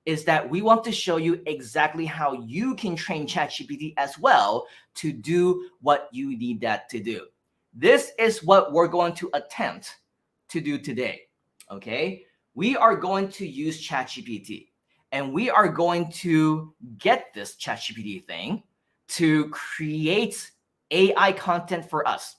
is that we want to show you exactly how you can train ChatGPT as well to do what you need that to do. This is what we're going to attempt to do today, okay? We are going to use ChatGPT, and we are going to get this ChatGPT thing to create AI content for us,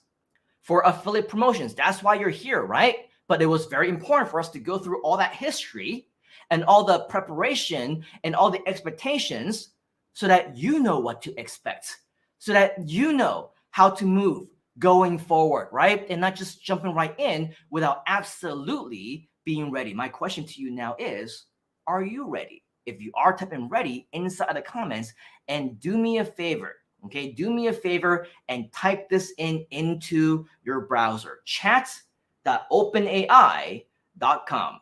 for affiliate promotions. That's why you're here, right? But it was very important for us to go through all that history and all the preparation and all the expectations so that you know what to expect, so that you know how to move going forward, right? And not just jumping right in without absolutely being ready. My question to you now is, are you ready? If you are, type in ready inside the comments and do me a favor, okay? Do me a favor and type this into your browser, chat.openai.com.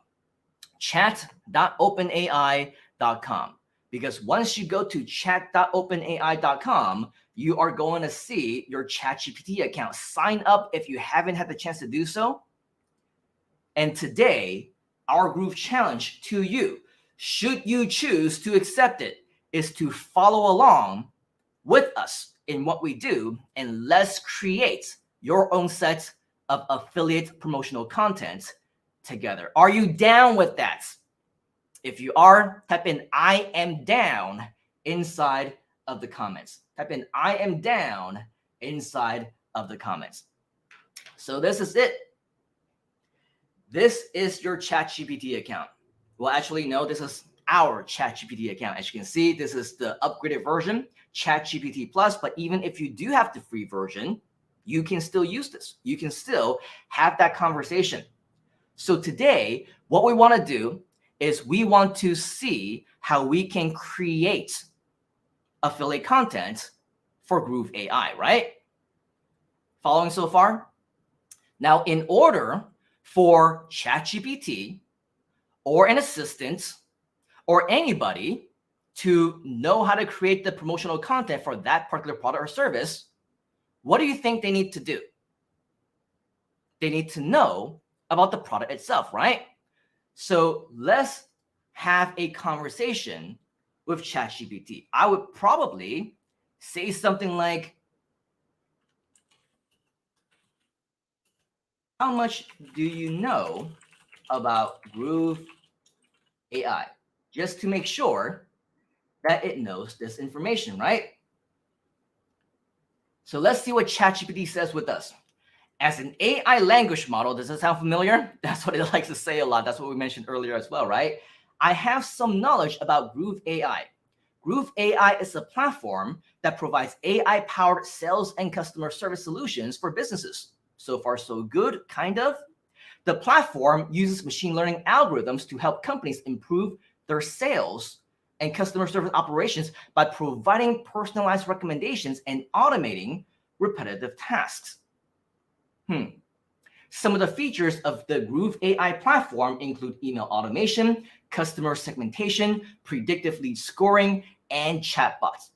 chat.openai.com. Because once you go to chat.openai.com, you are going to see your ChatGPT account. Sign up if you haven't had the chance to do so. And today, our Groove Challenge to you, should you choose to accept it, is to follow along with us in what we do, and let's create your own set of affiliate promotional content together. Are you down with that? If you are, type in I am down inside of the comments. Type in I am down inside of the comments. So this is it. This is your ChatGPT account. Well, actually, no, this is our ChatGPT account. As you can see, this is the upgraded version, ChatGPT Plus. But even if you do have the free version, you can still use this. You can still have that conversation. So today, what we want to do is we want to see how we can create affiliate content for Groove AI, right? Following so far? Now, in order for ChatGPT or an assistant or anybody to know how to create the promotional content for that particular product or service, what do you think they need to do? They need to know about the product itself, right? So let's have a conversation with ChatGPT. I would probably say something like, how much do you know about Groove AI? Just to make sure that it knows this information, right? So let's see what ChatGPT says with us. As an AI language model, does that sound familiar? That's what it likes to say a lot. That's what we mentioned earlier as well, right? I have some knowledge about Groove AI. Groove AI is a platform that provides AI-powered sales and customer service solutions for businesses. So far, so good, kind of. The platform uses machine learning algorithms to help companies improve their sales and customer service operations by providing personalized recommendations and automating repetitive tasks. Some of the features of the Groove AI platform include email automation, customer segmentation, predictive lead scoring, and chatbots.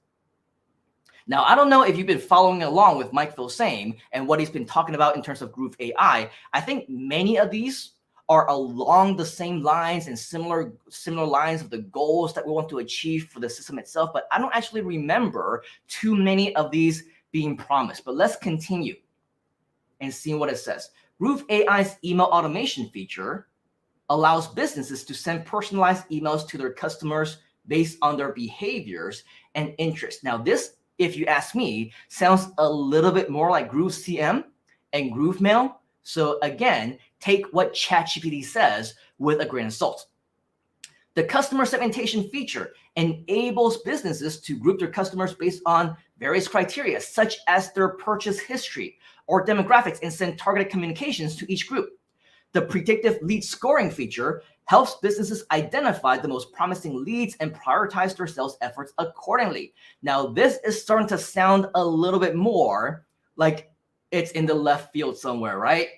Now, I don't know if you've been following along with Mike Filsaime and what he's been talking about in terms of Groove AI. I think many of these are along the same lines and similar lines of the goals that we want to achieve for the system itself, but I don't actually remember too many of these being promised. But let's continue and see what it says. Groove AI's email automation feature allows businesses to send personalized emails to their customers based on their behaviors and interests. Now, this, if you ask me, sounds a little bit more like Groove CM and Groove Mail. So again, take what ChatGPT says with a grain of salt. The customer segmentation feature enables businesses to group their customers based on various criteria, such as their purchase history or demographics, and send targeted communications to each group. The predictive lead scoring feature helps businesses identify the most promising leads and prioritize their sales efforts accordingly. Now, this is starting to sound a little bit more like it's in the left field somewhere, right?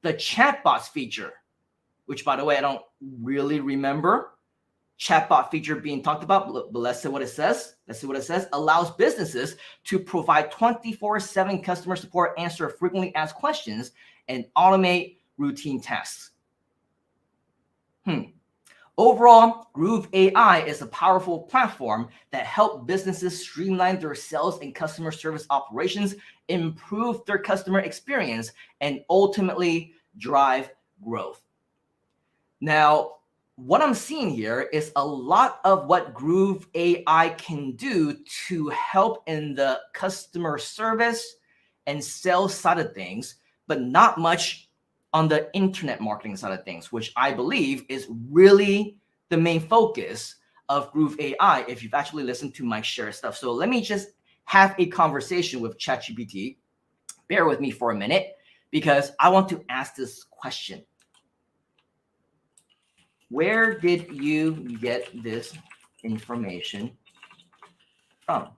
The chatbots feature, which, by the way, I don't really remember chatbot feature being talked about, but let's see what it says. Let's see what it says. Allows businesses to provide 24/7 customer support, answer frequently asked questions, and automate routine tasks. Overall, Groove AI is a powerful platform that helps businesses streamline their sales and customer service operations, improve their customer experience, and ultimately drive growth. Now, what I'm seeing here is a lot of what Groove AI can do to help in the customer service and sales side of things, but not much on the internet marketing side of things, which I believe is really the main focus of Groove AI if you've actually listened to Mike share stuff. So let me just have a conversation with ChatGPT. Bear with me for a minute because I want to ask this question. Where did you get this information from?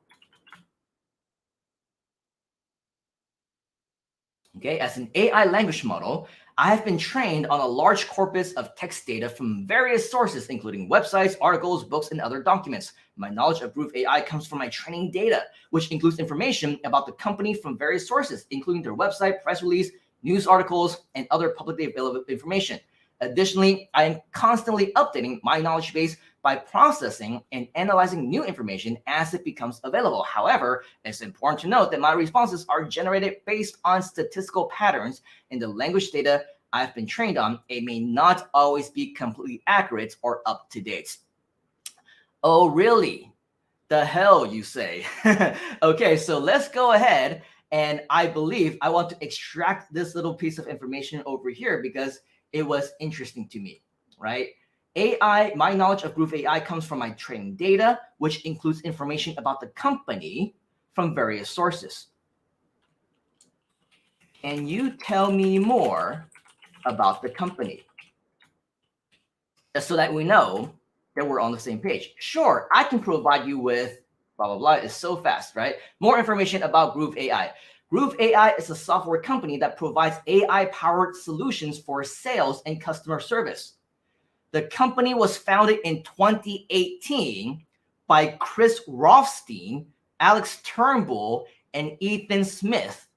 Okay, as an AI language model, I have been trained on a large corpus of text data from various sources, including websites, articles, books, and other documents. My knowledge of Groove AI comes from my training data, which includes information about the company from various sources, including their website, press release, news articles, and other publicly available information. Additionally, I am constantly updating my knowledge base by processing and analyzing new information as it becomes available. However, it's important to note that my responses are generated based on statistical patterns in the language data I've been trained on. It may not always be completely accurate or up to date. Oh, really? The hell, you say? Okay, so let's go ahead. And I believe I want to extract this little piece of information over here because it was interesting to me, right? AI, my knowledge of Groove AI comes from my training data, which includes information about the company from various sources. Can you tell me more about the company? Just so that we know that we're on the same page. Sure, I can provide you with blah, blah, blah. It's so fast, right? More information about Groove AI. Groove AI is a software company that provides AI-powered solutions for sales and customer service. The company was founded in 2018 by Chris Rothstein, Alex Turnbull, and Ethan Smith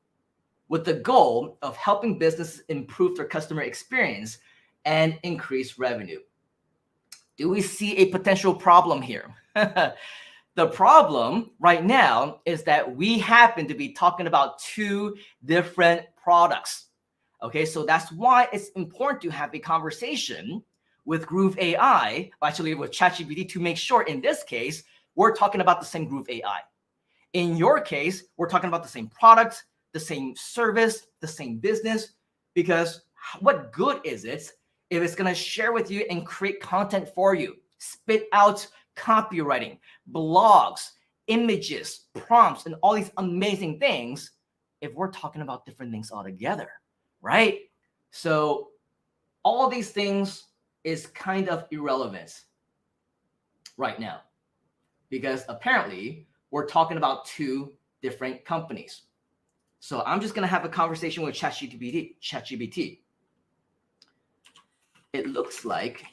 with the goal of helping businesses improve their customer experience and increase revenue. Do we see a potential problem here? The problem right now is that we happen to be talking about two different products. Okay, so that's why it's important to have a conversation with Groove AI, actually with ChatGPT, to make sure in this case, we're talking about the same Groove AI. In your case, we're talking about the same product, the same service, the same business, because what good is it if it's going to share with you and create content for you, spit out copywriting, blogs, images, prompts, and all these amazing things if we're talking about different things altogether, right? So all these things is kind of irrelevant right now because apparently we're talking about two different companies. So I'm just going to have a conversation with ChatGPT. It looks like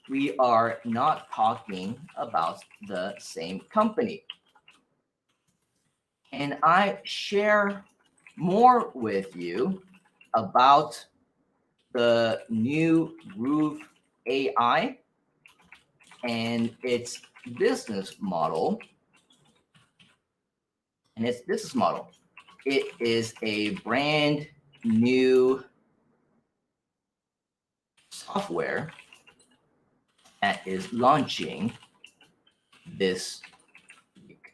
we are not talking about the same company. And I share more with you about the new Groove AI and its business model. It is a brand new software that is launching this week.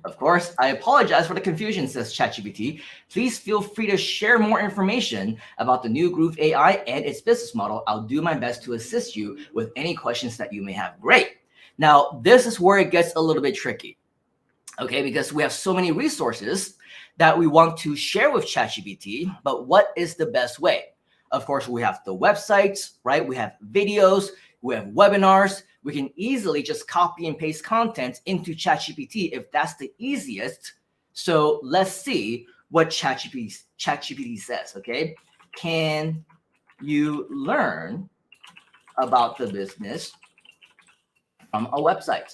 Of course, I apologize for the confusion, says ChatGPT. Please feel free to share more information about the new Groove AI and its business model. I'll do my best to assist you with any questions that you may have. Great. Now, this is where it gets a little bit tricky, okay, because we have so many resources that we want to share with ChatGPT, but what is the best way? Of course, we have the websites, right? We have videos, we have webinars. We can easily just copy and paste content into ChatGPT if that's the easiest. So let's see what ChatGPT says, okay? Can you learn about the business from a website?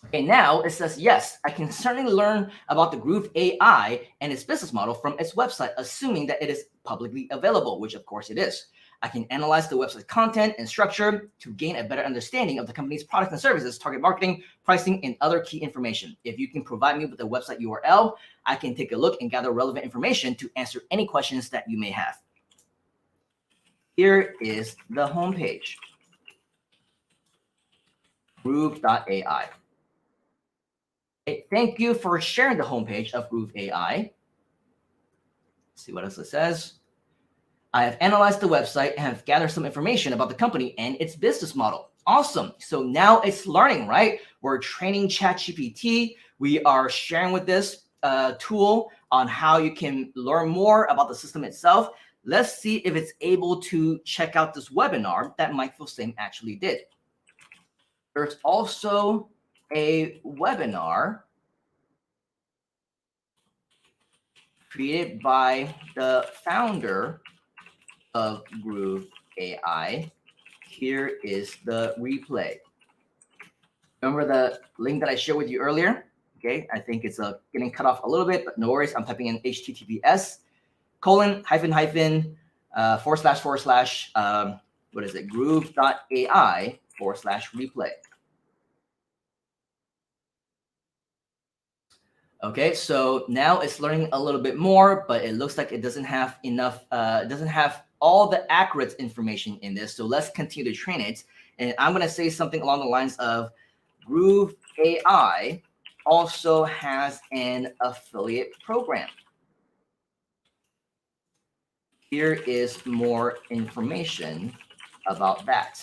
Okay, now it says, yes, I can certainly learn about the Groove AI and its business model from its website, assuming that it is publicly available, which of course it is. I can analyze the website content and structure to gain a better understanding of the company's products and services, target marketing, pricing, and other key information. If you can provide me with the website URL, I can take a look and gather relevant information to answer any questions that you may have. Here is the homepage, Groove.ai. Thank you for sharing the homepage of Groove AI. Let's see what else it says. I have analyzed the website and have gathered some information about the company and its business model. Awesome. So now it's learning, right? We're training ChatGPT. We are sharing with this tool on how you can learn more about the system itself. Let's see if it's able to check out this webinar that Mike Filsaime actually did. There's also a webinar created by the founder of Groove AI. Here is the replay. Remember the link that I shared with you earlier? Okay, I think it's getting cut off a little bit, but no worries. I'm typing in https:// groove.ai/replay. Okay, so now it's learning a little bit more, but it looks like it doesn't have enough, it doesn't have all the accurate information in this. So let's continue to train it. And I'm going to say something along the lines of Groove AI also has an affiliate program. Here is more information about that.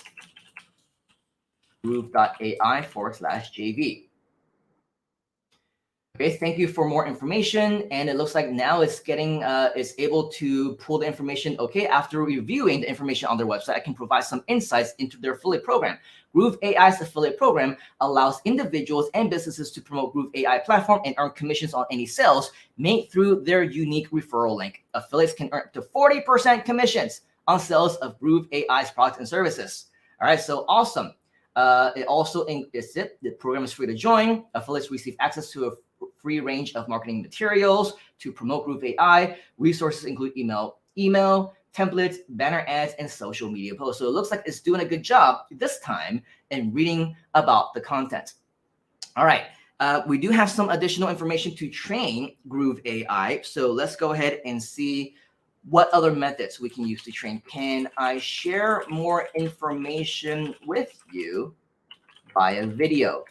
Groove.ai/JV. Okay, thank you for more information. And it looks like now it's getting, it's able to pull the information. Okay, after reviewing the information on their website, I can provide some insights into their affiliate program. Groove AI's affiliate program allows individuals and businesses to promote Groove AI platform and earn commissions on any sales made through their unique referral link. Affiliates can earn up to 40% commissions on sales of Groove AI's products and services. All right, so awesome. It also is it. The program is free to join. Affiliates receive access to a free range of marketing materials to promote Groove AI. Resources include email, templates, banner ads, and social media posts. So it looks like it's doing a good job this time in reading about the content. All right. We do have some additional information to train Groove AI. So let's go ahead and see what other methods we can use to train. Can I share more information with you via video?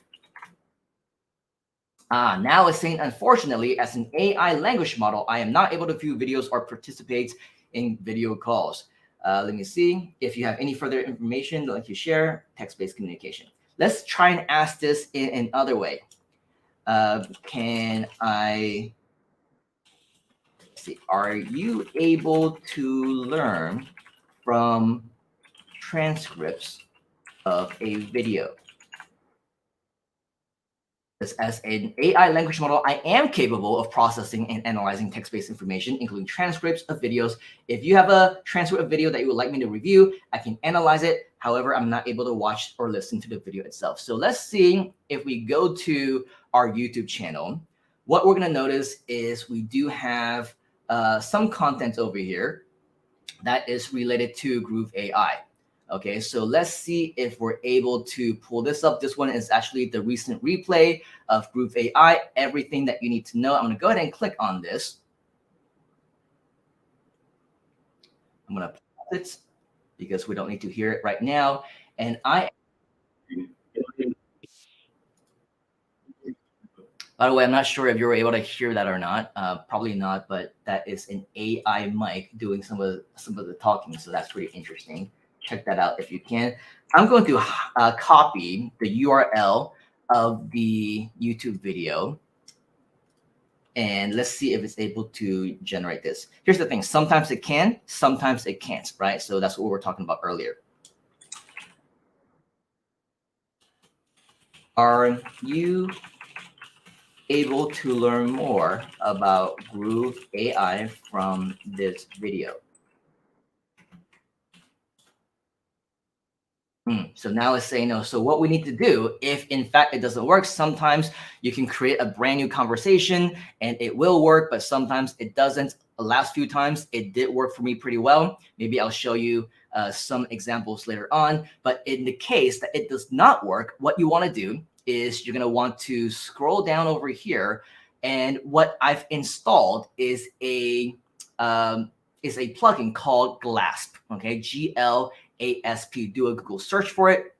Now it's saying, unfortunately, as an AI language model, I am not able to view videos or participate in video calls. Let me see. If you have any further information that you share, text-based communication. Let's try and ask this in another way. Can I see? Are you able to learn from transcripts of a video? As an AI language model, I am capable of processing and analyzing text-based information, including transcripts of videos. If you have a transcript of video that you would like me to review, I can analyze it. However, I'm not able to watch or listen to the video itself. So let's see if we go to our YouTube channel. What we're going to notice is we do have some content over here that is related to Groove AI. Okay, so let's see if we're able to pull this up. This one is actually the recent replay of Groove AI, everything that you need to know. I'm going to go ahead and click on this. I'm going to pause it because we don't need to hear it right now. And by the way, I'm not sure if you were able to hear that or not. Probably not, but that is an AI mic doing some of the talking. So that's pretty interesting. Check that out if you can. I'm going to copy the URL of the YouTube video. And let's see if it's able to generate this. Here's the thing. Sometimes it can, sometimes it can't, right? So that's what we were talking about earlier. Are you able to learn more about Groove AI from this video? So now it's saying no. So what we need to do, if in fact it doesn't work, sometimes you can create a brand new conversation and it will work, but sometimes it doesn't. The last few times it did work for me pretty well. Maybe I'll show you some examples later on. But in the case that it does not work, what you want to do is you're going to want to scroll down over here. And what I've installed is a plugin called GLASP. Okay, GLASP. Do a Google search for it.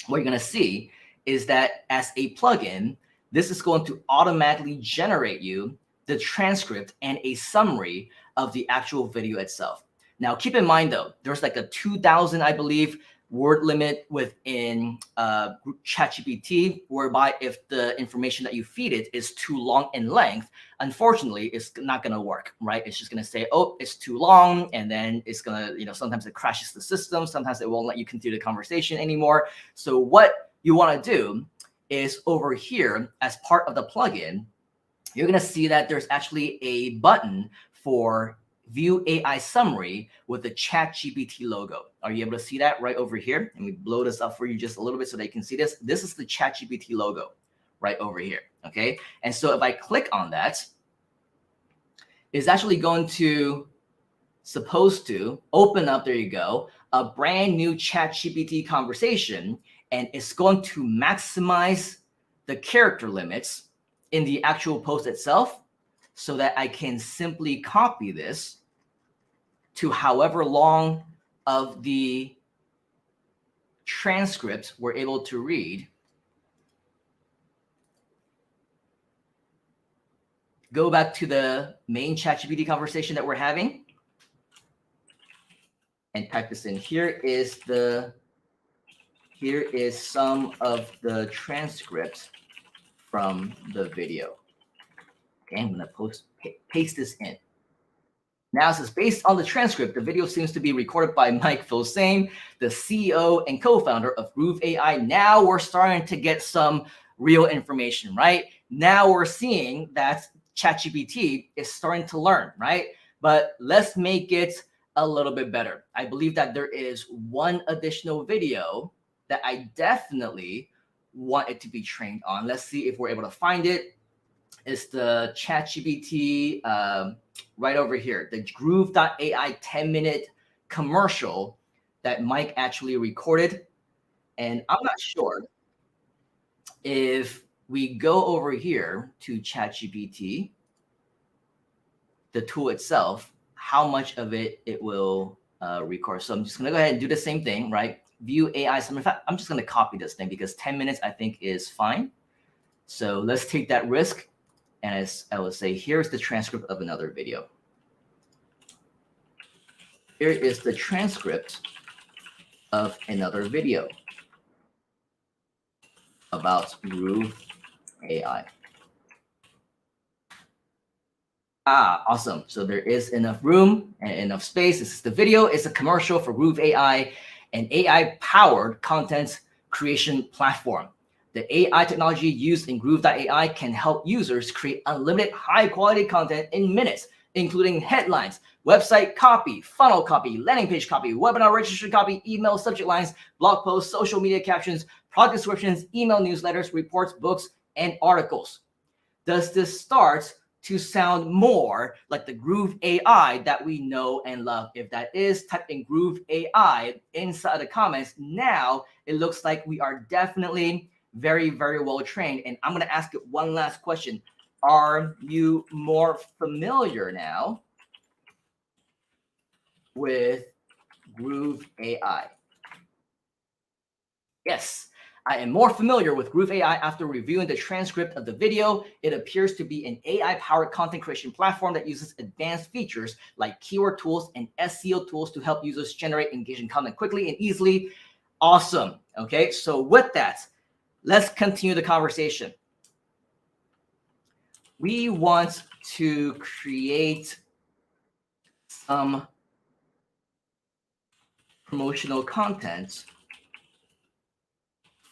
What you're going to see is that as a plugin, this is going to automatically generate you the transcript and a summary of the actual video itself. Now, keep in mind, though, there's like a 2,000, I believe, word limit within ChatGPT, whereby if the information that you feed it is too long in length, unfortunately, it's not going to work, right? It's just going to say, oh, it's too long. And then it's going to, sometimes it crashes the system. Sometimes it won't let you continue the conversation anymore. So what you want to do is over here, as part of the plugin, you're going to see that there's actually a button for View AI Summary with the ChatGPT logo. Are you able to see that right over here? And we blow this up for you just a little bit so that you can see this. This is the ChatGPT logo right over here, okay? And so if I click on that, it's actually going to, supposed to open up, there you go, a brand new ChatGPT conversation, and it's going to maximize the character limits in the actual post itself, so that I can simply copy this to however long of the transcript we're able to read. Go back to the main ChatGPT conversation that we're having and type this in. Here is some of the transcripts from the video. Okay, I'm going to paste this in. Now, it says, based on the transcript, the video seems to be recorded by Mike Filsaime, the CEO and co-founder of Groove AI. Now we're starting to get some real information, right? Now we're seeing that ChatGPT is starting to learn, right? But let's make it a little bit better. I believe that there is one additional video that I definitely want it to be trained on. Let's see if we're able to find it. It's the ChatGPT right over here, the Groove.ai 10-minute commercial that Mike actually recorded. And I'm not sure if we go over here to ChatGPT, the tool itself, how much of it will record. So I'm just going to go ahead and do the same thing, right? View AI summary. In fact, I'm just going to copy this thing because 10 minutes I think is fine. So let's take that risk. And as I will say, here's the transcript of another video. Here is the transcript of another video about Groove AI. Awesome. So there is enough room and enough space. This is the video. It's a commercial for Groove AI, an AI-powered content creation platform. The AI technology used in Groove.ai can help users create unlimited high-quality content in minutes, including headlines, website copy, funnel copy, landing page copy, webinar registration copy, email subject lines, blog posts, social media captions, product descriptions, email newsletters, reports, books, and articles. Does this start to sound more like the Groove AI that we know and love? If that is, type in Groove AI inside the comments. Now it looks like we are definitely very, very well trained. And I'm going to ask it one last question. Are you more familiar now with Groove AI? Yes, I am more familiar with Groove AI after reviewing the transcript of the video. It appears to be an AI-powered content creation platform that uses advanced features like keyword tools and SEO tools to help users generate engaging content quickly and easily. Awesome. Okay, so with that, let's continue the conversation. We want to create some promotional content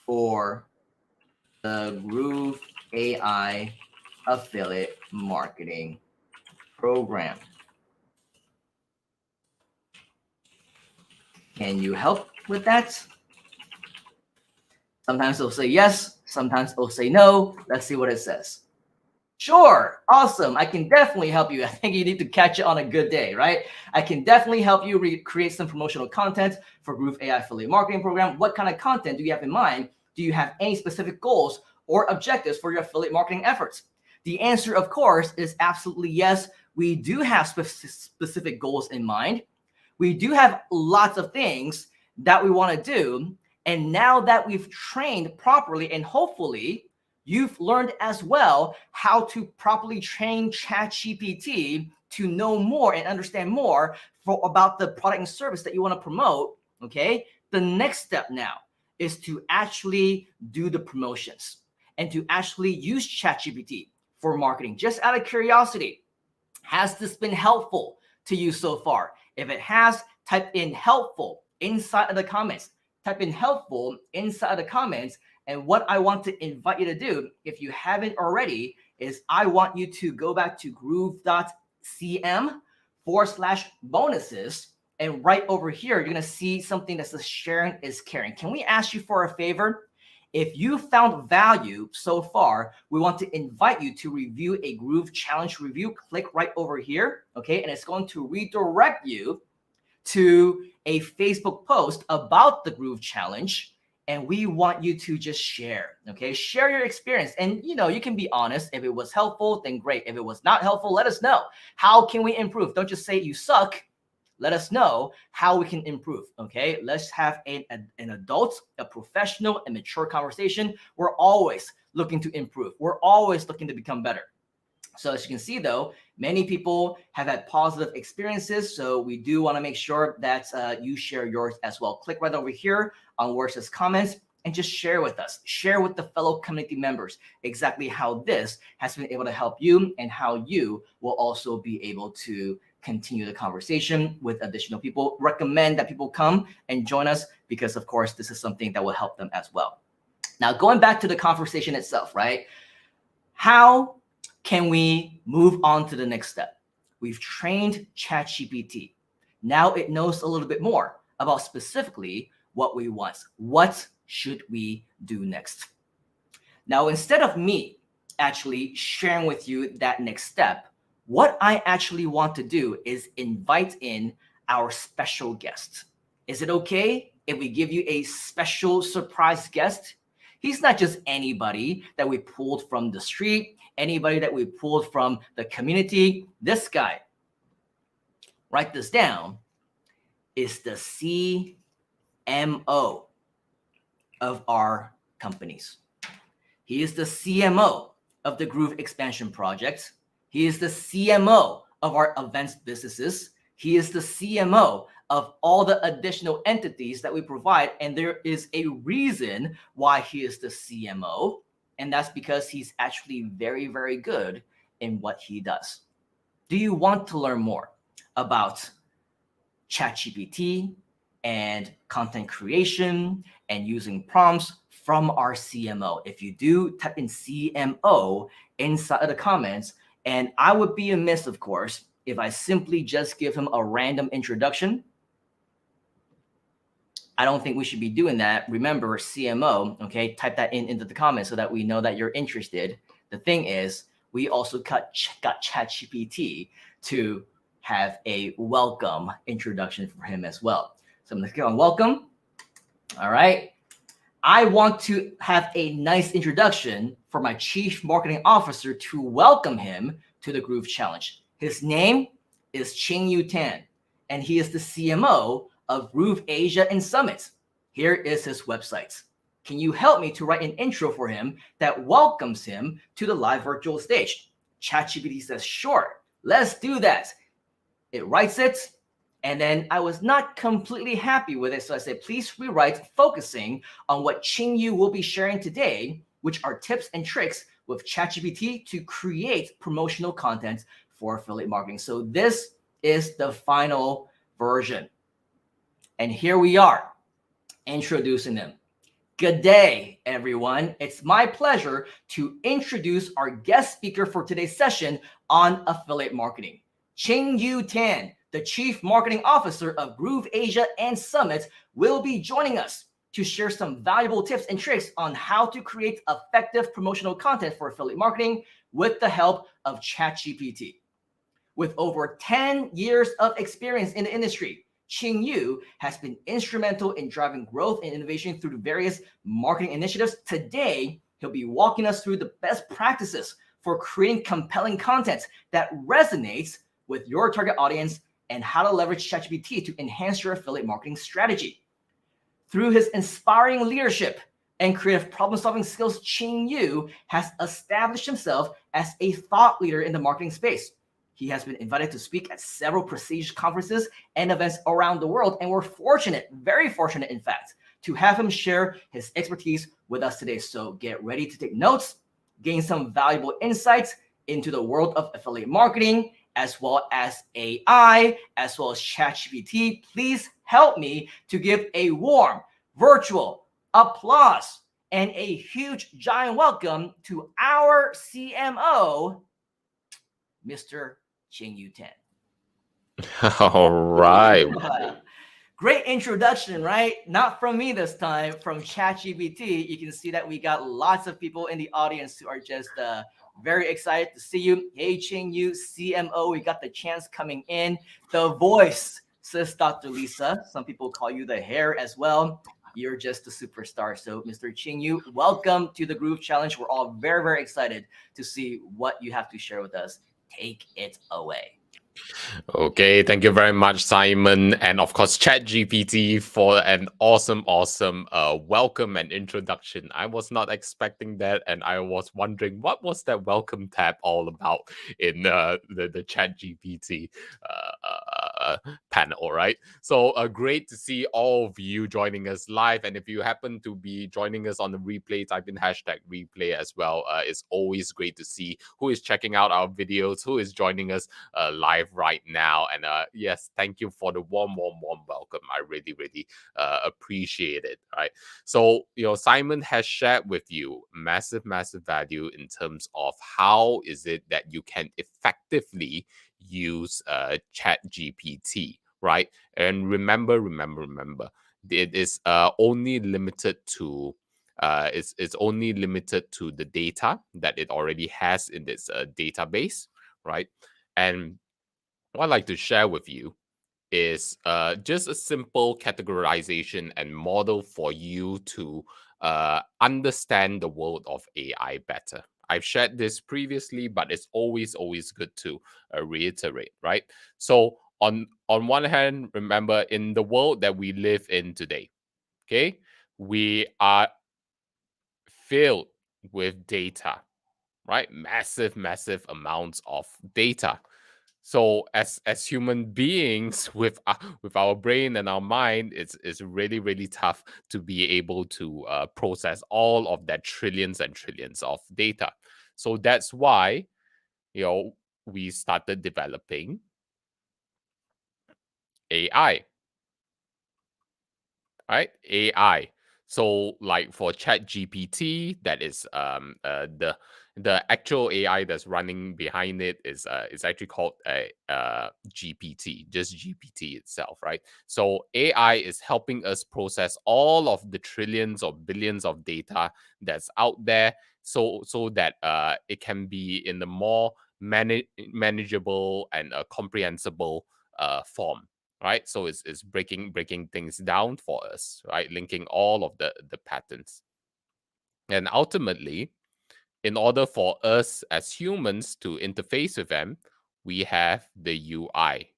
for the Groove AI affiliate marketing program. Can you help with that? Sometimes it'll say yes, sometimes it'll say no. Let's see what it says. Sure, awesome. I can definitely help you. I think you need to catch it on a good day, right? I can definitely help you create some promotional content for Groove AI affiliate marketing program. What kind of content do you have in mind? Do you have any specific goals or objectives for your affiliate marketing efforts? The answer, of course, is absolutely yes. We do have specific goals in mind. We do have lots of things that we want to do. And now that we've trained properly, and hopefully you've learned as well how to properly train ChatGPT to know more and understand more about the product and service that you want to promote, okay? The next step now is to actually do the promotions and to actually use ChatGPT for marketing. Just out of curiosity, has this been helpful to you so far? If it has, type in helpful inside of the comments. Type in helpful inside the comments. And what I want to invite you to do, if you haven't already, is I want you to go back to groove.cm/bonuses. And right over here, you're going to see something that says sharing is caring. Can we ask you for a favor? If you found value so far, we want to invite you to review a Groove Challenge review. Click right over here, okay? And it's going to redirect you to a Facebook post about the Groove Challenge. And we want you to just share, okay? Share your experience. And, you know, you can be honest. If it was helpful, then great. If it was not helpful, let us know. How can we improve? Don't just say you suck. Let us know how we can improve, okay? Let's have an adult, a professional, and mature conversation. We're always looking to improve. We're always looking to become better. So as you can see, though, many people have had positive experiences. So we do want to make sure that you share yours as well. Click right over here on where it says comments and just share with us. Share with the fellow community members exactly how this has been able to help you and how you will also be able to continue the conversation with additional people. Recommend that people come and join us because, of course, this is something that will help them as well. Now, going back to the conversation itself, right? How can we move on to the next step? We've trained ChatGPT. Now it knows a little bit more about specifically what we want. What should we do next? Now, instead of me actually sharing with you that next step, what I actually want to do is invite in our special guest. Is it okay if we give you a special surprise guest? He's not just anybody that we pulled from the street, anybody that we pulled from the community. This guy, write this down, is the CMO of our companies. He is the CMO of the Groove Expansion Project. He is the CMO of our events businesses. He is the CMO of all the additional entities that we provide. And there is a reason why he is the CMO. And that's because he's actually very, very good in what he does. Do you want to learn more about ChatGPT and content creation and using prompts from our CMO? If you do, type in CMO inside of the comments. And I would be amiss, of course, if I simply just give him a random introduction. I don't think we should be doing that. Remember, CMO, okay? Type that into the comments so that we know that you're interested. The thing is, we also got ChatGPT to have a welcome introduction for him as well. So I'm gonna click on welcome. All right. I want to have a nice introduction for my Chief Marketing Officer to welcome him to the Groove Challenge. His name is Ching-Yu Tan, and he is the CMO of Groove Asia and Summit. Here is his website. Can you help me to write an intro for him that welcomes him to the live virtual stage? ChatGPT says, sure, let's do that. It writes it, and then I was not completely happy with it. So I said, please rewrite focusing on what Ching-Yu will be sharing today, which are tips and tricks with ChatGPT to create promotional content for affiliate marketing. So this is the final version. And here we are introducing them. Good day, everyone. It's my pleasure to introduce our guest speaker for today's session on affiliate marketing. Ching-Yu Tan, the Chief Marketing Officer of Groove Asia and Summit, will be joining us to share some valuable tips and tricks on how to create effective promotional content for affiliate marketing with the help of ChatGPT. With over 10 years of experience in the industry, Ching-Yu has been instrumental in driving growth and innovation through various marketing initiatives. Today, he'll be walking us through the best practices for creating compelling content that resonates with your target audience and how to leverage ChatGPT to enhance your affiliate marketing strategy. Through his inspiring leadership and creative problem-solving skills, Ching-Yu has established himself as a thought leader in the marketing space. He has been invited to speak at several prestigious conferences and events around the world, and we're fortunate, very fortunate in fact, to have him share his expertise with us today. So get ready to take notes, gain some valuable insights into the world of affiliate marketing, as well as AI, as well as ChatGPT. Please help me to give a warm virtual applause and a huge giant welcome to our CMO, Mr. Ching-Yu Tan. All right. Great introduction, right? Not from me this time, from ChatGPT. You can see that we got lots of people in the audience who are just very excited to see you. Hey, Ching-Yu, CMO, we got the chance coming in. The voice, says Dr. Lisa. Some people call you the hair as well. You're just a superstar. So, Mr. Ching-Yu, welcome to the Groove Challenge. We're all very, very excited to see what you have to share with us. Take it away. Okay, thank you very much, Simon, and of course, ChatGPT for an awesome welcome and introduction. I was not expecting that, and I was wondering what was that welcome tab all about in the ChatGPT panel, right? So great to see all of you joining us live, and if you happen to be joining us on the replay, type in #replay as well. It's always great to see who is checking out our videos, who is joining us live right now, and yes, thank you for the warm welcome. I really appreciate it. Right, so Simon has shared with you massive value in terms of how is it that you can effectively use ChatGPT, right? And remember, it is only limited to it's only limited to the data that it already has in its database, right? And what I'd like to share with you is just a simple categorization and model for you to understand the world of AI better. I've shared this previously, but it's always good to reiterate, right? So on one hand, remember, in the world that we live in today, okay, we are filled with data, right? Massive amounts of data. So as human beings with our brain and our mind, it's really tough to be able to process all of that trillions and trillions of data. So that's why, you know, we started developing AI, right? AI. So like for Chat GPT, that is the actual AI that's running behind it is actually called a GPT, just GPT itself, right? So AI is helping us process all of the trillions or billions of data that's out there, so that it can be in the more manageable and comprehensible form, right? So it's breaking things down for us, right? Linking all of the patterns. And ultimately, in order for us as humans to interface with them, we have the UI.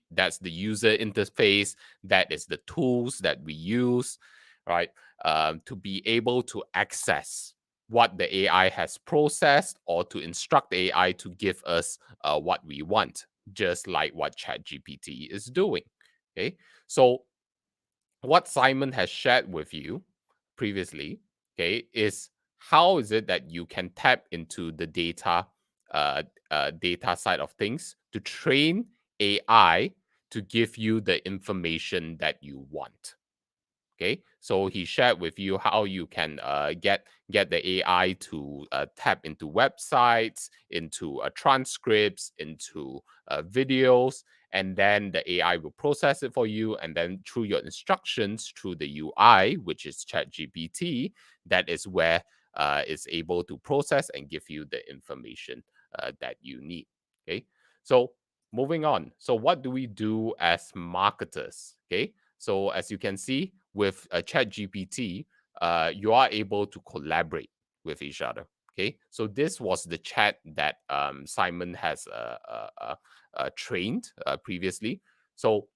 That's the user interface. That is the tools that we use, right? To be able to access what the AI has processed, or to instruct the AI to give us what we want, just like what ChatGPT is doing. Okay, so what Simon has shared with you previously, okay, is how is it that you can tap into the data side of things to train AI to give you the information that you want. Okay, so he shared with you how you can get the AI to tap into websites, into transcripts, into videos, and then the AI will process it for you. And then through your instructions, through the UI, which is ChatGPT, that is where it's able to process and give you the information that you need. Okay, so moving on. So what do we do as marketers? Okay, so as you can see with ChatGPT, you are able to collaborate with each other. Okay, so this was the chat that Simon has trained previously. So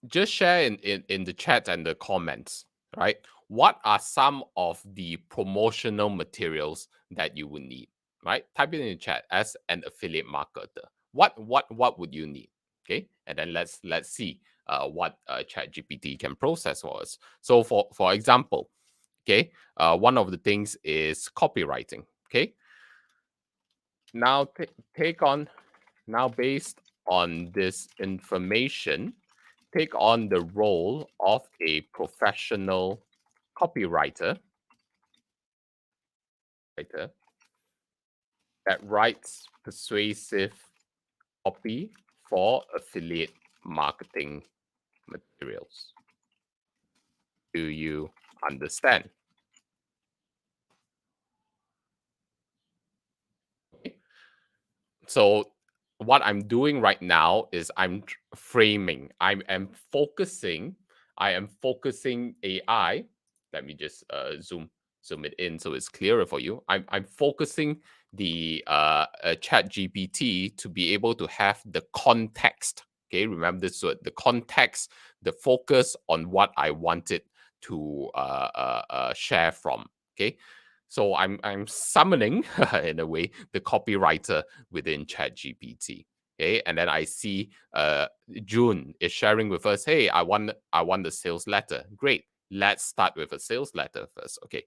just share in the chat and the comments, right? What are some of the promotional materials that you would need, right? Type it in the chat as an affiliate marketer. What would you need? Okay, and then let's see what ChatGPT can process for us. So for example, okay, one of the things is copywriting. Okay, now take on now based on this information, take on the role of a professional copywriter that writes persuasive copy for affiliate marketing materials. Do you understand? Okay. So what I'm doing right now is I'm framing. I am focusing AI. Let me just zoom it in so it's clearer for you. I'm focusing the Chat GPT to be able to have the context. Okay, remember this word, the context, the focus on what I wanted to share from. Okay, so I'm summoning in a way the copywriter within ChatGPT. Okay, and then I see June is sharing with us, hey, I want the sales letter. Great. Let's start with a sales letter first. Okay.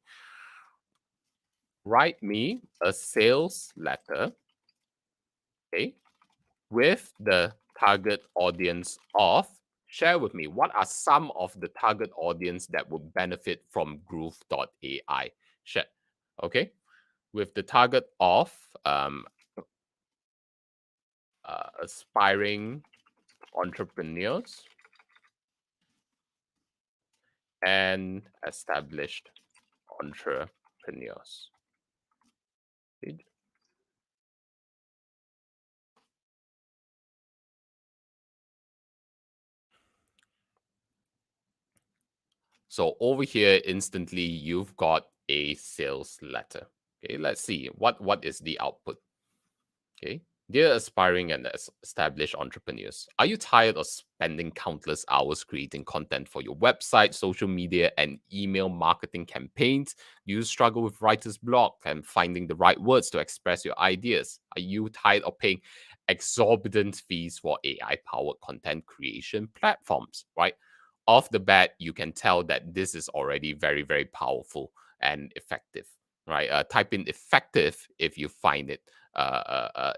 Write me a sales letter, okay, with the target audience of, share with me what are some of the target audience that would benefit from Groove.ai. Share. Okay. With the target of aspiring entrepreneurs and established entrepreneurs. So over here, instantly, you've got a sales letter. Okay, let's see what is the output. Okay, dear aspiring and established entrepreneurs, are you tired of spending countless hours creating content for your website, social media, and email marketing campaigns? Do you struggle with writer's block and finding the right words to express your ideas? Are you tired of paying exorbitant fees for AI-powered content creation platforms? Right off the bat, you can tell that this is already very, very powerful and effective. Right, type in effective if you find it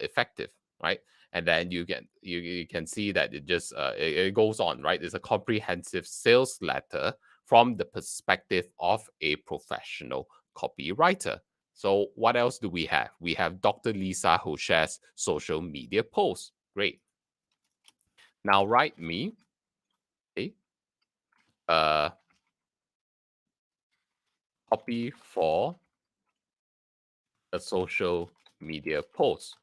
effective, right? And then you can see that it goes on, right? It's a comprehensive sales letter from the perspective of a professional copywriter. So what else do we have? We have Dr. Lisa who shares social media posts. Great. Now write me a copy for a social media post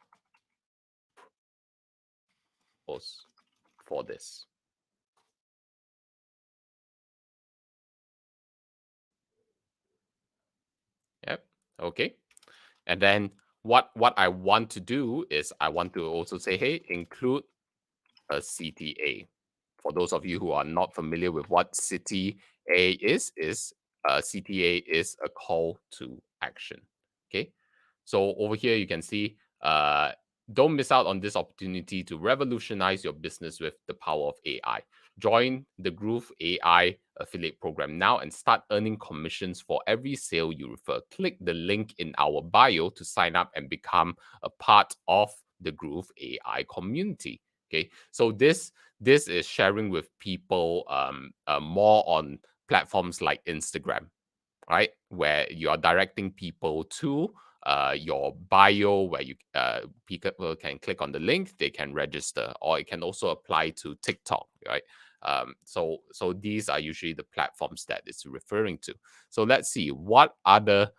for this. Yep. Okay. And then what I want to do is I want to also say, hey, include a CTA. For those of you who are not familiar with what CTA is CTA is a call to action. Okay. So over here you can see don't miss out on this opportunity to revolutionize your business with the power of AI. Join the Groove AI affiliate program now and start earning commissions for every sale you refer. Click the link in our bio to sign up and become a part of the Groove AI community. Okay, so this is sharing with people more on platforms like Instagram, right, where you are directing people to your bio, where people can click on the link, they can register, or it can also apply to TikTok, right? So these are usually the platforms that it's referring to. So let's see what other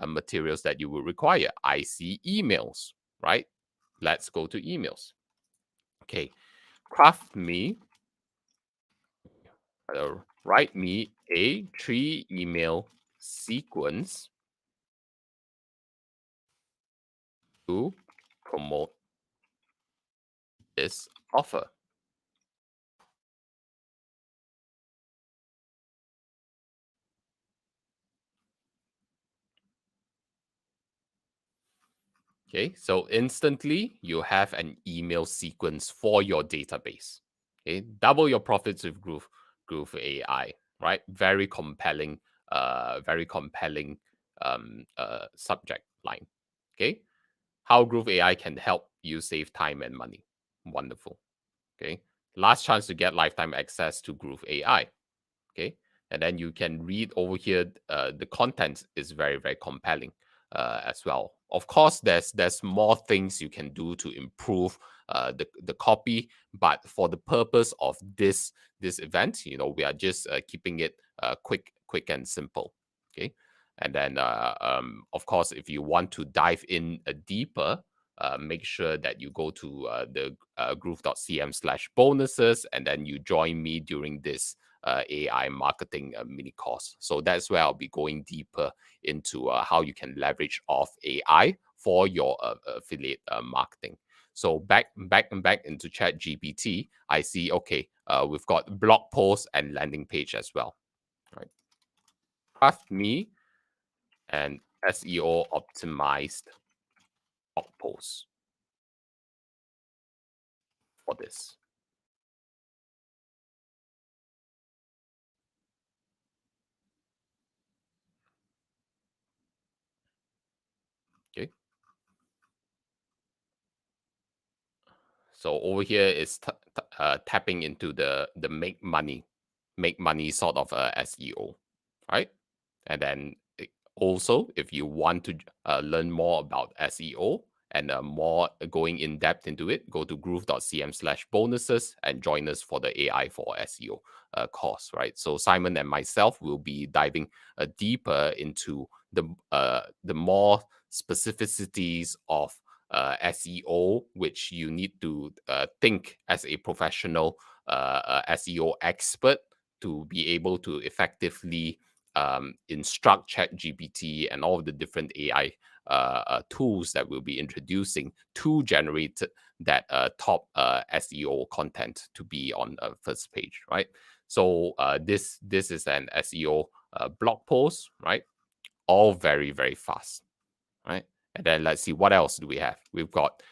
materials that you will require. I see emails, right? Let's go to emails. Okay, craft me, write me a 3 email sequence to promote this offer. Okay, so instantly you have an email sequence for your database. Okay, double your profits with Groove AI, right? Very compelling, subject line. Okay, how Groove AI can help you save time and money. Wonderful. Okay, last chance to get lifetime access to Groove AI. Okay, and then you can read over here. The content is very, very compelling as well. Of course, there's more things you can do to improve the copy, but for the purpose of this event, we are just keeping it quick and simple. Okay, and then of course, if you want to dive in deeper, make sure that you go to the groove.cm/bonuses, and then you join me during this AI marketing mini course. So that's where I'll be going deeper into how you can leverage off AI for your affiliate marketing. So back into Chat GPT, I see, okay, we've got blog posts and landing page as well. Right. Craft me an SEO optimized blog post for this. Okay. So over here is tapping into the make money sort of SEO, right? And then also, if you want to learn more about SEO and more going in depth into it, go to groove.cm/bonuses and join us for the AI for SEO course, right? So Simon and myself will be diving deeper into the more specificities of SEO, which you need to think as a professional SEO expert to be able to effectively instruct ChatGPT and all the different AI tools that we'll be introducing to generate that top SEO content to be on first page, right? So this is an SEO blog post, right? All very, very fast, right? And then let's see, what else do we have? We've got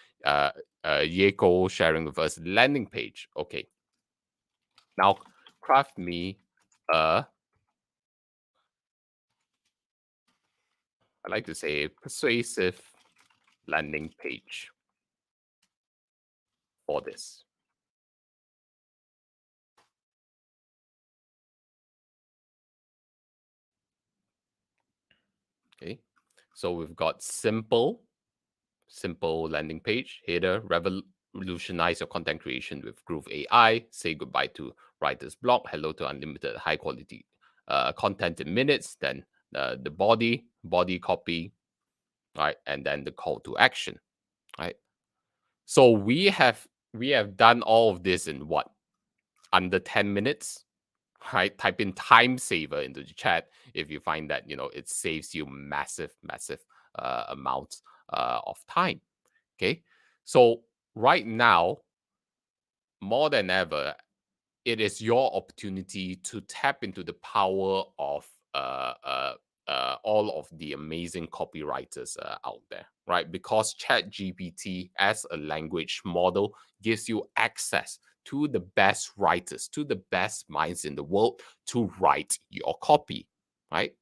Yeko sharing with us landing page. Okay. Now, craft me a, I like to say, persuasive landing page for this. Okay. So we've got simple landing page, header, revolutionize your content creation with Groove AI, say goodbye to writer's block, hello to unlimited high quality content in minutes, then the body copy, right? And then the call to action, right? So we have done all of this in what? Under 10 minutes, right? Type in time saver into the chat if you find that, it saves you massive amounts of time. Okay. So right now, more than ever, it is your opportunity to tap into the power of all of the amazing copywriters out there, right? Because ChatGPT as a language model gives you access to the best writers, to the best minds in the world to write your copy, right?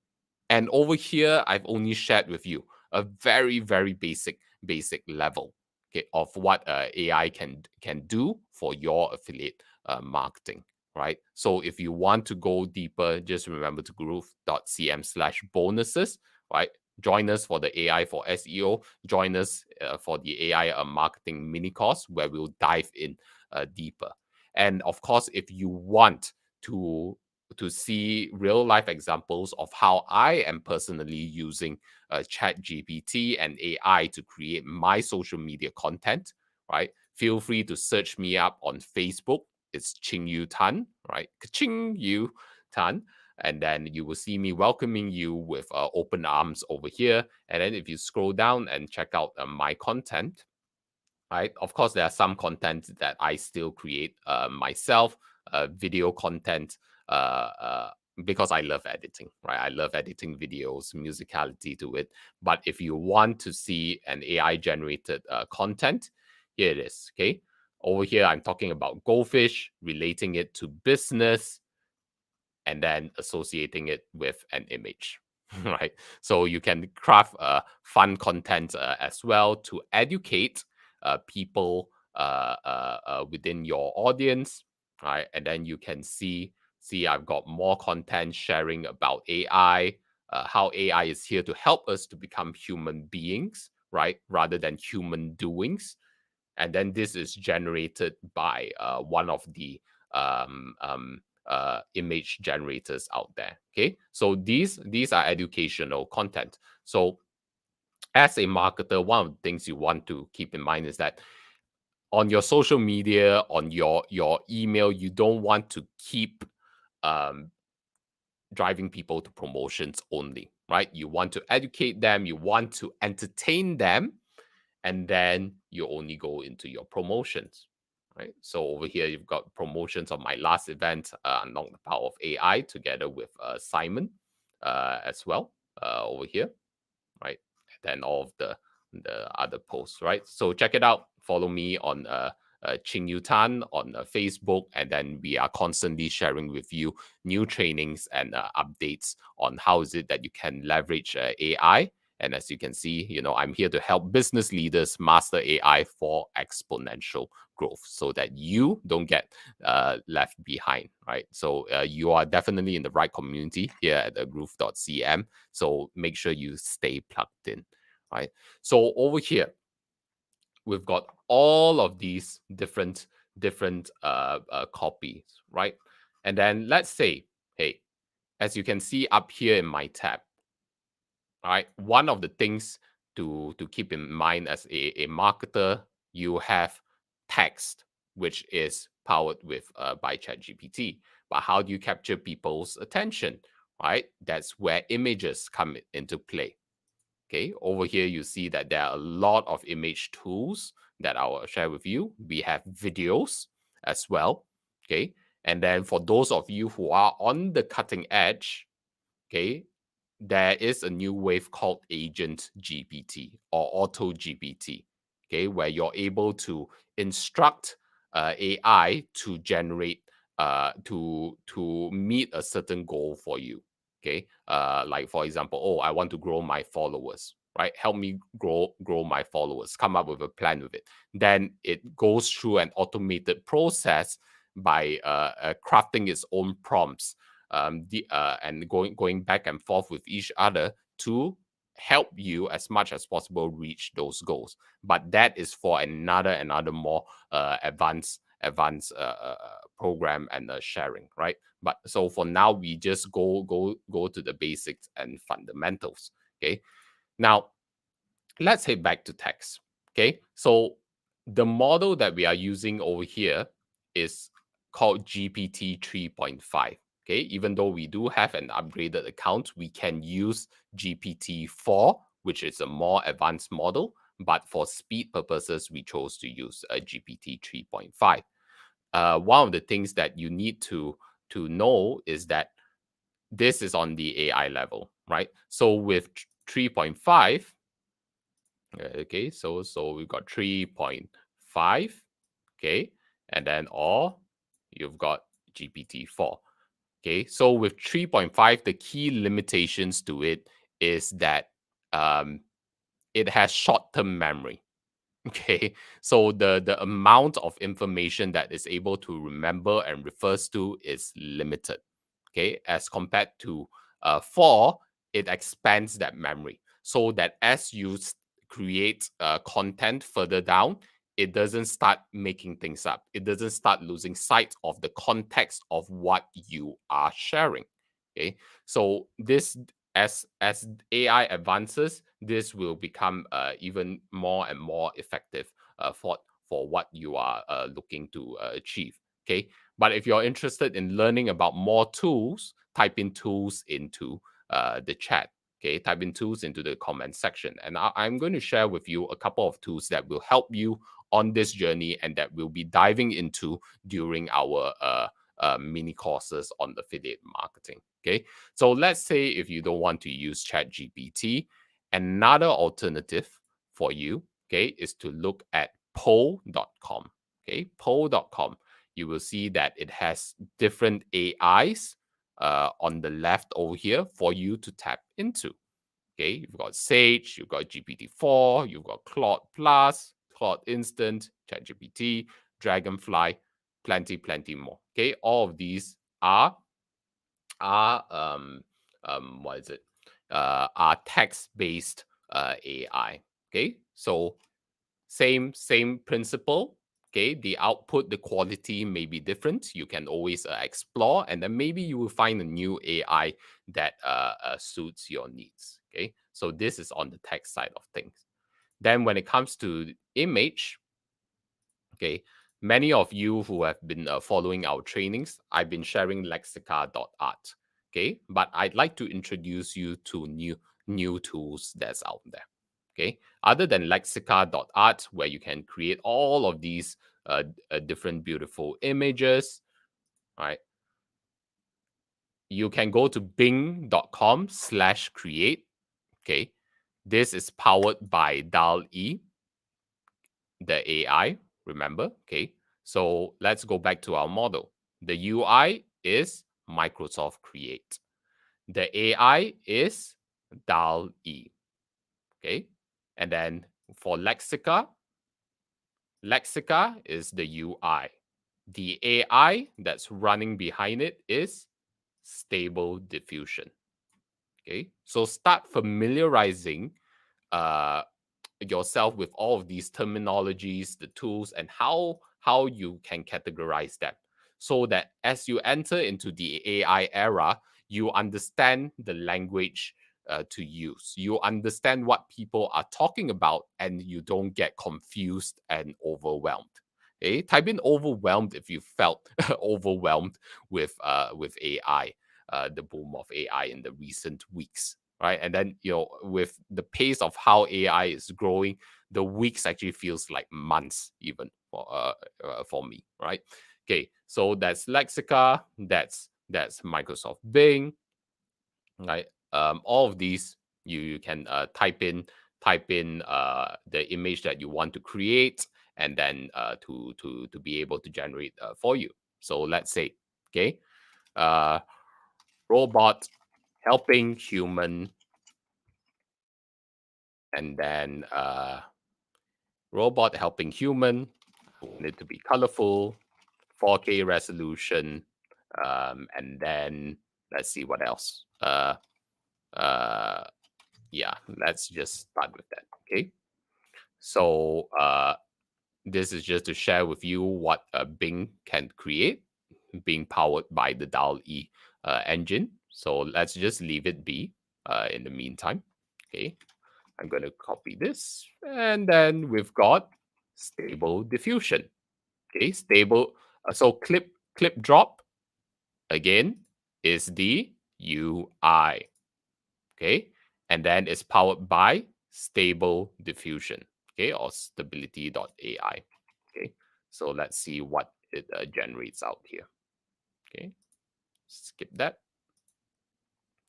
And over here, I've only shared with you a very, very basic level, okay, of what AI can do for your affiliate marketing, right? So if you want to go deeper, just remember to groove.cm/bonuses, right? Join us for the AI for SEO. Join us for the AI marketing mini course where we'll dive in deeper. And of course, if you want to see real life examples of how I am personally using ChatGPT and AI to create my social media content, right? Feel free to search me up on Facebook. It's Ching Yu Tan, right? Ching Yu Tan. And then you will see me welcoming you with open arms over here. And then if you scroll down and check out my content, right? Of course, there are some content that I still create myself, video content, because I love editing, right? I love editing videos, musicality to it. But if you want to see an AI generated content, here it is, okay? Over here, I'm talking about goldfish, relating it to business, and then associating it with an image, right? So you can craft fun content as well to educate people within your audience, right? And then you can see I've got more content sharing about AI, how AI is here to help us to become human beings, right? Rather than human doings. And then this is generated by one of the image generators out there. Okay, so these are educational content. So as a marketer, one of the things you want to keep in mind is that on your social media, on your email, you don't want to keep driving people to promotions only, right? You want to educate them, you want to entertain them, and then you only go into your promotions, right? So over here, you've got promotions of my last event, Unlock the Power of AI, together with Simon as well over here, right? And then all of the other posts, right? So check it out. Follow me on Ching Yu Tan on Facebook, and then we are constantly sharing with you new trainings and updates on how is it that you can leverage AI. And as you can see, I'm here to help business leaders master AI for exponential growth so that you don't get left behind, right? So you are definitely in the right community here at the groove.cm. So make sure you stay plugged in, right? So over here, we've got all of these different copies, right? And then let's say, hey, as you can see up here in my tab, all right, one of the things to keep in mind as a marketer, you have text, which is powered with by ChatGPT. But how do you capture people's attention, right? That's where images come into play. Okay, over here you see that there are a lot of image tools that I will share with you. We have videos as well. Okay, and then for those of you who are on the cutting edge, okay, there is a new wave called Agent GPT or Auto GPT, okay, where you're able to instruct AI to generate to meet a certain goal for you. Okay, like for example, oh, I want to grow my followers. Right, help me grow my followers. Come up with a plan with it. Then it goes through an automated process by crafting its own prompts and going back and forth with each other to help you as much as possible reach those goals. But that is for another more advanced program and sharing, right? But so for now, we just go to the basics and fundamentals. Okay, now let's head back to text. Okay, so the model that we are using over here is called GPT 3.5. Okay, even though we do have an upgraded account, we can use GPT 4, which is a more advanced model. But for speed purposes, we chose to use a GPT 3.5. One of the things that you need to know is that this is on the AI level, right? So with 3.5, okay, so we've got 3.5, okay, and then or you've got GPT-4. Okay, so with 3.5, the key limitations to it is that it has short-term memory. Okay, so the amount of information that is able to remember and refers to is limited. Okay, as compared to 4, it expands that memory so that as you create content further down, it doesn't start making things up. It doesn't start losing sight of the context of what you are sharing. Okay, so this as AI advances, this will become even more and more effective for what you are looking to achieve. Okay, but if you're interested in learning about more tools, type in tools into the chat. Okay, type in tools into the comment section, and I'm going to share with you a couple of tools that will help you on this journey and that we'll be diving into during our mini courses on affiliate marketing. Okay, so let's say if you don't want to use ChatGPT, another alternative for you, okay, is to look at poll.com. Okay, poll.com. You will see that it has different AIs on the left over here for you to tap into. Okay, you've got Sage, you've got GPT-4, you've got Claude Plus, Claude Instant, ChatGPT, Dragonfly, plenty more. Okay, all of these are what is it? Are text-based AI. Okay, so same principle. Okay, the output, the quality may be different. You can always explore, and then maybe you will find a new AI that suits your needs. Okay, so this is on the text side of things. Then when it comes to image, okay, many of you who have been following our trainings, I've been sharing lexica.art. Okay, but I'd like to introduce you to new tools that's out there. Okay, other than lexica.art, where you can create all of these different beautiful images, right? You can go to bing.com/create. Okay, this is powered by DALL-E, the AI, remember? Okay, so let's go back to our model. The UI is Microsoft Create. The AI is DALL-E. Okay, and then for Lexica, Lexica is the UI. The AI that's running behind it is Stable Diffusion. Okay, so start familiarizing yourself with all of these terminologies, the tools, and how you can categorize them, so that as you enter into the AI era, you understand the language to use. You understand what people are talking about, and you don't get confused and overwhelmed. Okay, type in overwhelmed if you felt overwhelmed with AI, the boom of AI in the recent weeks, right? And then, with the pace of how AI is growing, the weeks actually feels like months, even for me, right? Okay, so that's Lexica, that's Microsoft Bing, right? All of these you can type in the image that you want to create, and then to be able to generate for you. So let's say, okay, robot helping human, and then robot helping human. I want it to be colorful, 4K resolution, and then let's see what else. Yeah, let's just start with that. Okay, so this is just to share with you what Bing can create, being powered by the DALL-E engine. So let's just leave it be in the meantime. Okay, I'm going to copy this, and then we've got Stable Diffusion. Okay, stable. So clip drop again is the UI. Okay, and then it's powered by Stable Diffusion. Okay, or stability.ai. Okay, so let's see what it generates out here. Okay, skip that.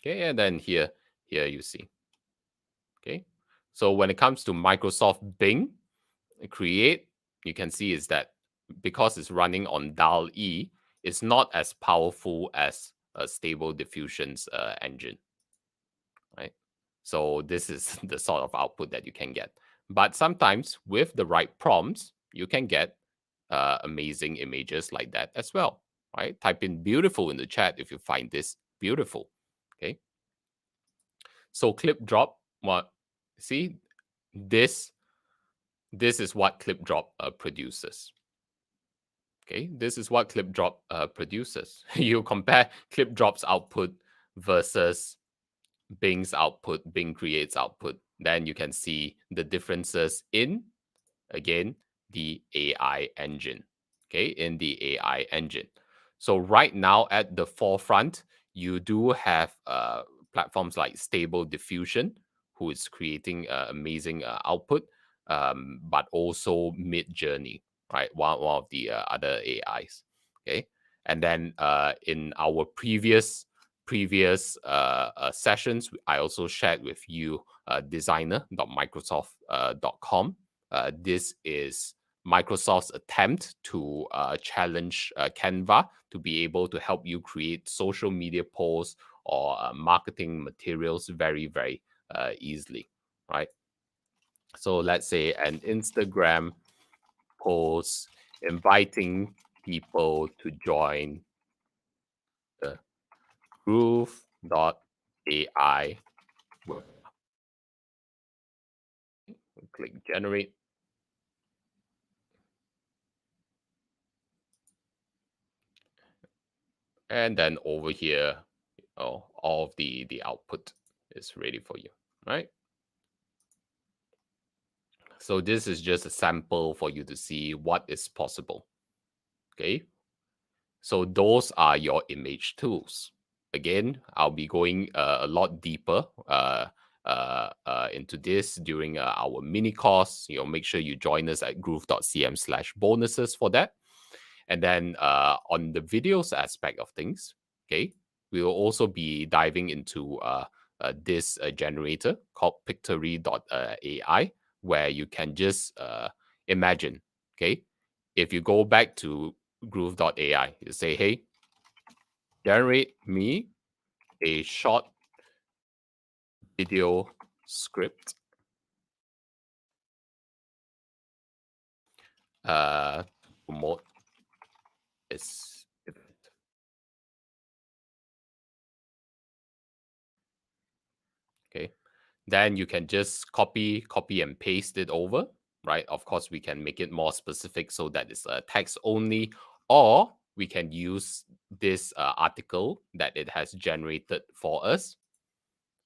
Okay, and then here you see. Okay, so when it comes to Microsoft Bing Create, you can see is that because it's running on DALL-E, it's not as powerful as a Stable Diffusion's engine, right? So this is the sort of output that you can get. But sometimes with the right prompts, you can get amazing images like that as well, right? Type in beautiful in the chat if you find this beautiful, okay? So clip drop, what? See, this is what clip drop produces. Okay, this is what clip drop produces. You compare clip drop's output versus Bing's output, Bing Create's output, then you can see the differences in, again, the AI engine. Okay, in the AI engine. So right now at the forefront, you do have platforms like Stable Diffusion, who is creating amazing output, but also Mid Journey, right? One of the other AIs. Okay, and then in our previous sessions, I also shared with you designer.microsoft.com. This is Microsoft's attempt to challenge Canva to be able to help you create social media posts or marketing materials very, very easily, right? So let's say an Instagram post inviting people to join the Groove.ai webinar. Click generate. And then over here, all of the output is ready for you, right? So this is just a sample for you to see what is possible. Okay. So those are your image tools. Again, I'll be going a lot deeper into this during our mini course. Make sure you join us at groove.cm/bonuses for that. And then on the videos aspect of things, okay, we will also be diving into this generator called Pictory.ai, where you can just imagine, okay, if you go back to Groove.ai, you say, hey, generate me a short video script promote this event. Okay, Then you can just copy and paste it over, right? Of course, we can make it more specific so that it's text only, or we can use this article that it has generated for us.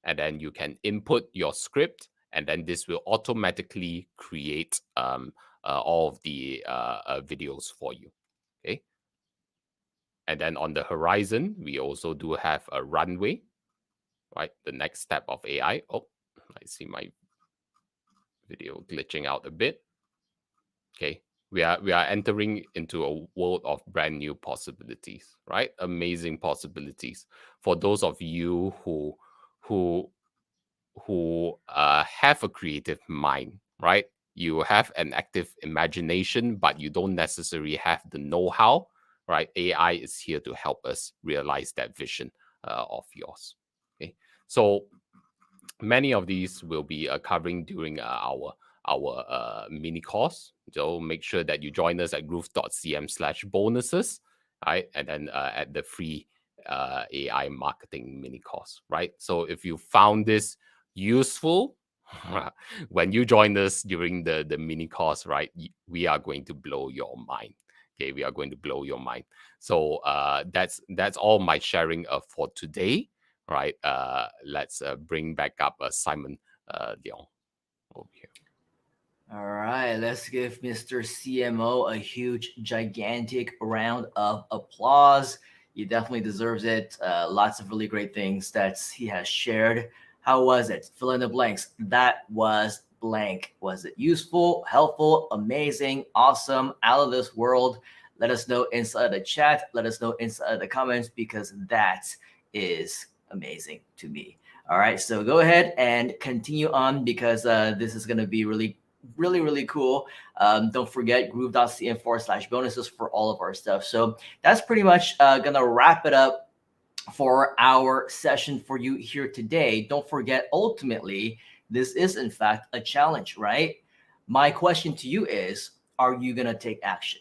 And then you can input your script, and then this will automatically create all of the videos for you. Okay. And then on the horizon, we also do have a runway, right? The next step of AI. Oh, I see my video glitching out a bit. Okay. We are entering into a world of brand new possibilities, right? Amazing possibilities for those of you who have a creative mind, right? You have an active imagination, but you don't necessarily have the know-how, right? AI is here to help us realize that vision of yours. Okay, so many of these will be covering during our mini course. So make sure that you join us at groove.cm/bonuses, right? And then at the free AI marketing mini course, right? So if you found this useful, when you join us during the mini course, right, we are going to blow your mind. Okay, we are going to blow your mind. So that's all my sharing for today, right? Let's bring back up Simon Leong over here. All right, let's give Mr. CMO a huge, gigantic round of applause. He definitely deserves it. Lots of really great things that he has shared. How was it? Fill in the blanks. That was blank. Was it useful, helpful, amazing, awesome, out of this world? Let us know inside the chat. Let us know inside the comments, because that is amazing to me. All right, so go ahead and continue on, because this is going to be really cool. Don't forget groove.cm/bonuses for all of our stuff. So that's pretty much gonna wrap it up for our session for you here today. Don't forget, ultimately, this is in fact a challenge, right? My question to you is, are you gonna take action?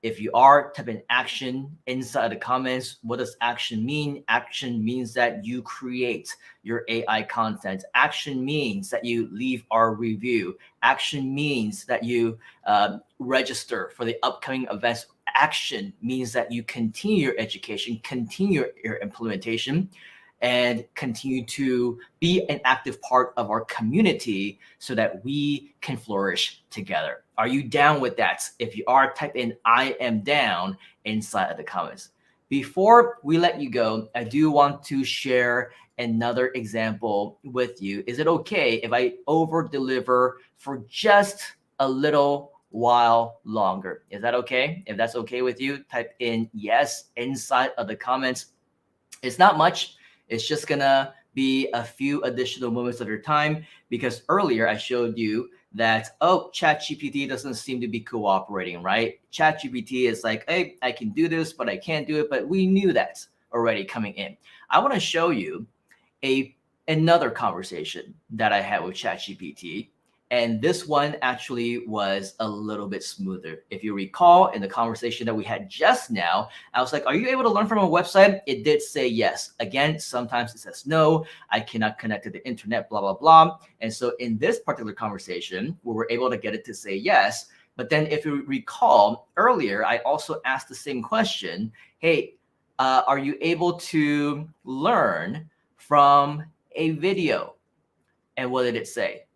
If you are, type in action inside the comments. What does action mean? Action means that you create your AI content. Action means that you leave our review. Action means that you register for the upcoming events. Action means that you continue your education, continue your implementation, and continue to be an active part of our community so that we can flourish together. Are you down with that? If you are, type in "I am down" inside of the comments. Before we let you go, I do want to share another example with you. Is it okay if I over deliver for just a little while longer? Is that okay? If that's okay with you, type in yes inside of the comments. It's not much. It's just gonna be a few additional moments of your time, because earlier I showed you that, oh, ChatGPT doesn't seem to be cooperating, right? ChatGPT is like, hey, I can do this, but I can't do it. But we knew that already coming in. I want to show you another conversation that I had with ChatGPT. And this one actually was a little bit smoother. If you recall, in the conversation that we had just now, I was like, are you able to learn from a website? It did say yes. Again, sometimes it says no, I cannot connect to the internet, blah, blah, blah. And so in this particular conversation, we were able to get it to say yes. But then if you recall earlier, I also asked the same question. Hey, are you able to learn from a video? And what did it say?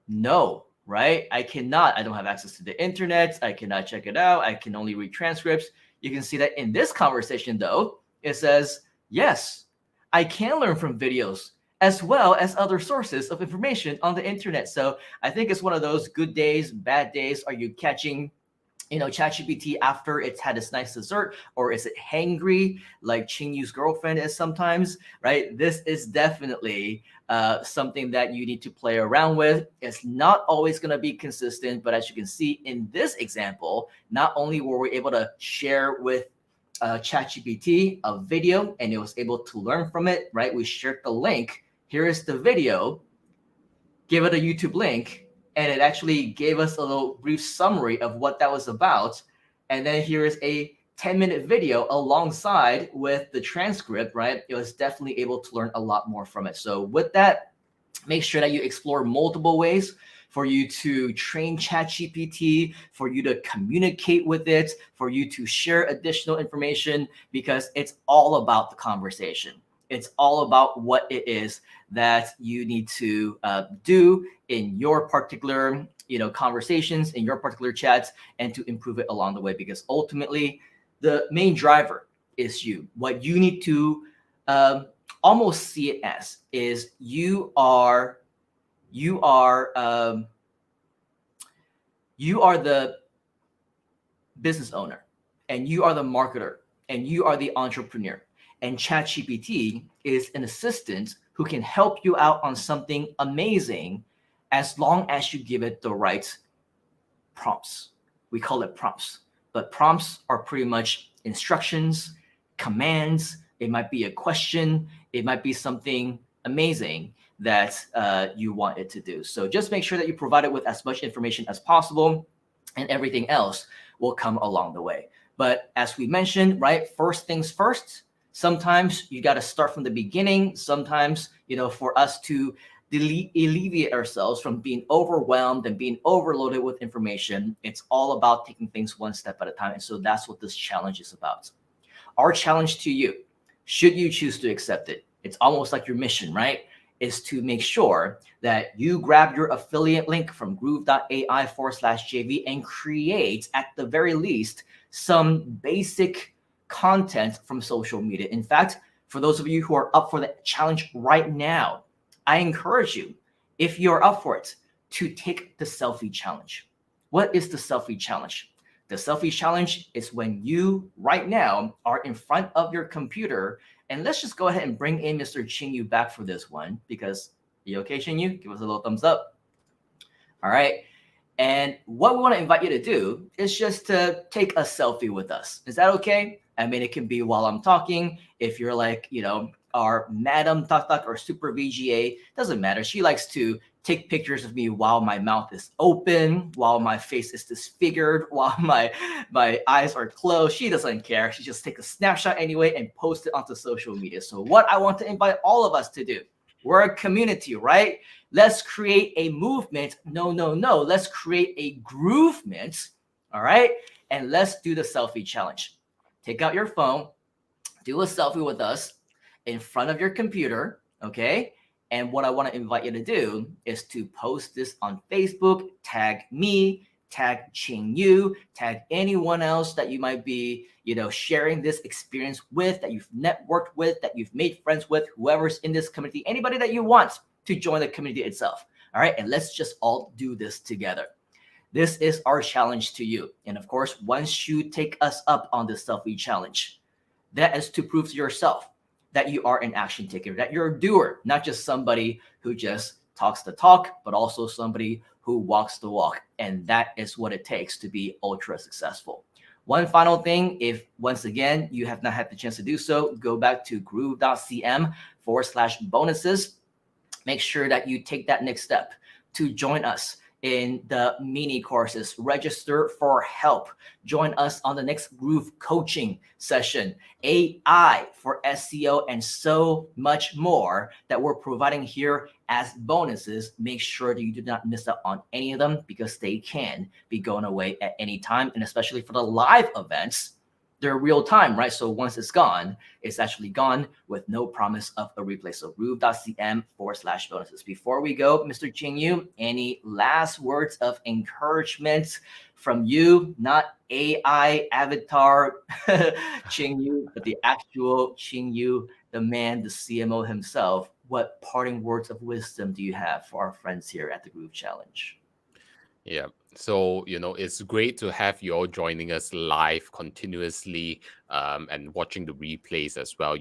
No, right? I cannot. I don't have access to the internet. I cannot check it out. I can only read transcripts. You can see that in this conversation, though, it says, yes, I can learn from videos as well as other sources of information on the internet. So I think it's one of those good days, bad days. Are you catching ChatGPT after it's had its nice dessert, or is it hangry like Ching Yu's girlfriend is sometimes, right? This is definitely something that you need to play around with. It's not always going to be consistent, but as you can see in this example, not only were we able to share with ChatGPT a video and it was able to learn from it, right? We shared the link. Here is the video. Give it a YouTube link. And it actually gave us a little brief summary of what that was about. And then here is a 10-minute video alongside with the transcript, right? It was definitely able to learn a lot more from it. So with that, Make sure that you explore multiple ways for you to train ChatGPT, for you to communicate with it, for you to share additional information, because it's all about the conversation. It's all about what it is that you need to do in your particular, conversations, in your particular chats, and to improve it along the way. Because ultimately, the main driver is you. What you need to um, almost see it as is you are you are the business owner, and you are the marketer, and you are the entrepreneur, and ChatGPT is an assistant who can help you out on something amazing as long as you give it the right prompts. We call it prompts, but prompts are pretty much instructions, commands. It might be a question, it might be something amazing that you want it to do. So just make sure that you provide it with as much information as possible, and everything else will come along the way. But as we mentioned, right, first things first, sometimes you got to start from the beginning. Sometimes, for us to alleviate ourselves from being overwhelmed and being overloaded with information, it's all about taking things one step at a time. And so that's what this challenge is about. Our challenge to you, should you choose to accept it, it's almost like your mission, right? Is to make sure that you grab your affiliate link from groove.ai/JV and create, at the very least, some basic content from social media. In fact, for those of you who are up for the challenge right now, I encourage you, if you're up for it, to take the selfie challenge. What is the selfie challenge? The selfie challenge is when you right now are in front of your computer, and let's just go ahead and bring in Mr. Qingyu back for this one, because you okay, Qingyu? Give us a little thumbs up. All right. And what we want to invite you to do is just to take a selfie with us. Is that okay? I mean, it can be while I'm talking. If you're like, our Madam Tak Tak or Super VGA, doesn't matter. She likes to take pictures of me while my mouth is open, while my face is disfigured, while my eyes are closed. She doesn't care. She just take a snapshot anyway and post it onto social media. So what I want to invite all of us to do, we're a community, right? Let's create a movement. No. Let's create a groovement, all right? And let's do the selfie challenge. Take out your phone, do a selfie with us in front of your computer, okay? And what I want to invite you to do is to post this on Facebook, tag me, tag Qingyu, tag anyone else that you might be, sharing this experience with, that you've networked with, that you've made friends with, whoever's in this community, anybody that you want to join the community itself. All right, and let's just all do this together. This is our challenge to you. And of course, once you take us up on this selfie challenge, that is to prove to yourself that you are an action taker, that you're a doer, not just somebody who just talks the talk, but also somebody who walks the walk. And that is what it takes to be ultra successful. One final thing, if once again you have not had the chance to do so, go back to groove.cm/bonuses. Make sure that you take that next step to join us in the mini courses. Register for help. Join us on the next Groove coaching session, AI for SEO, and so much more that we're providing here as bonuses. Make sure that you do not miss out on any of them, because they can be going away at any time. And especially for the live events, they're real time, right? So once it's gone, it's actually gone with no promise of a replay. So groove.cm/bonuses. Before we go, Mr. Qingyu, any last words of encouragement from you? Not AI avatar Qingyu, but the actual Qingyu, the man, the CMO himself. What parting words of wisdom do you have for our friends here at the Groove Challenge? Yeah. So, it's great to have you all joining us live continuously, and watching the replays as well.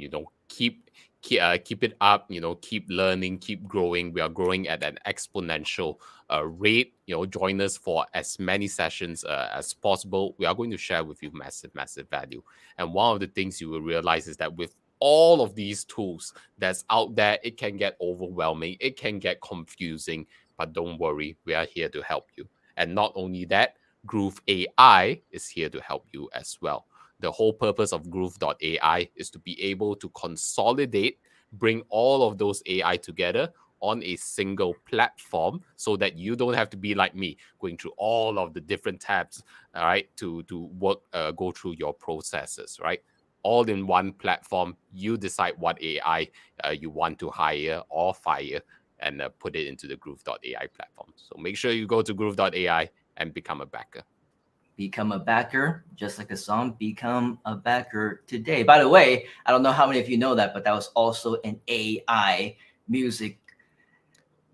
Keep it up, keep learning, keep growing. We are growing at an exponential rate. Join us for as many sessions as possible. We are going to share with you massive value. And one of the things you will realize is that with all of these tools that's out there, it can get overwhelming, it can get confusing, but don't worry, we are here to help you. And not only that, Groove AI is here to help you as well. The whole purpose of Groove.ai is to be able to consolidate, bring all of those AI together on a single platform so that you don't have to be like me, going through all of the different tabs, all right, to work, go through your processes, right? All in one platform. You decide what AI you want to hire or fire, and put it into the Groove.ai platform. So make sure you go to Groove.ai and become a backer. Become a backer, just like a song, become a backer today. By the way, I don't know how many of you know that, but that was also an AI music.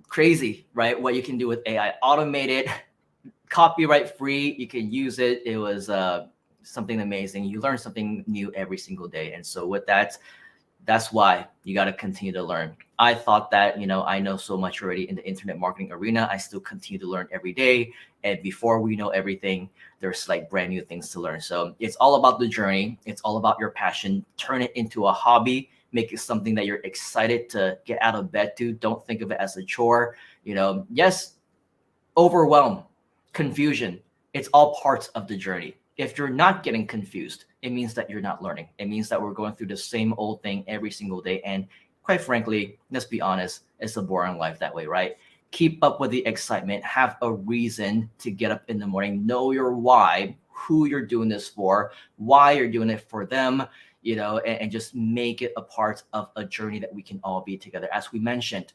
Crazy, right? What you can do with AI, automated, copyright free. You can use it. It was something amazing. You learn something new every single day. And so with that, that's why you got to continue to learn. I thought that, I know so much already in the internet marketing arena. I still continue to learn every day. And before we know everything, there's like brand new things to learn. So it's all about the journey. It's all about your passion. Turn it into a hobby. Make it something that you're excited to get out of bed to. Don't think of it as a chore. Yes, overwhelm, confusion. It's all parts of the journey. If you're not getting confused, it means that you're not learning. It means that we're going through the same old thing every single day. And quite frankly, let's be honest, it's a boring life that way, right? Keep up with the excitement. Have a reason to get up in the morning. Know your why, who you're doing this for, why you're doing it for them, and just make it a part of a journey that we can all be together. As we mentioned,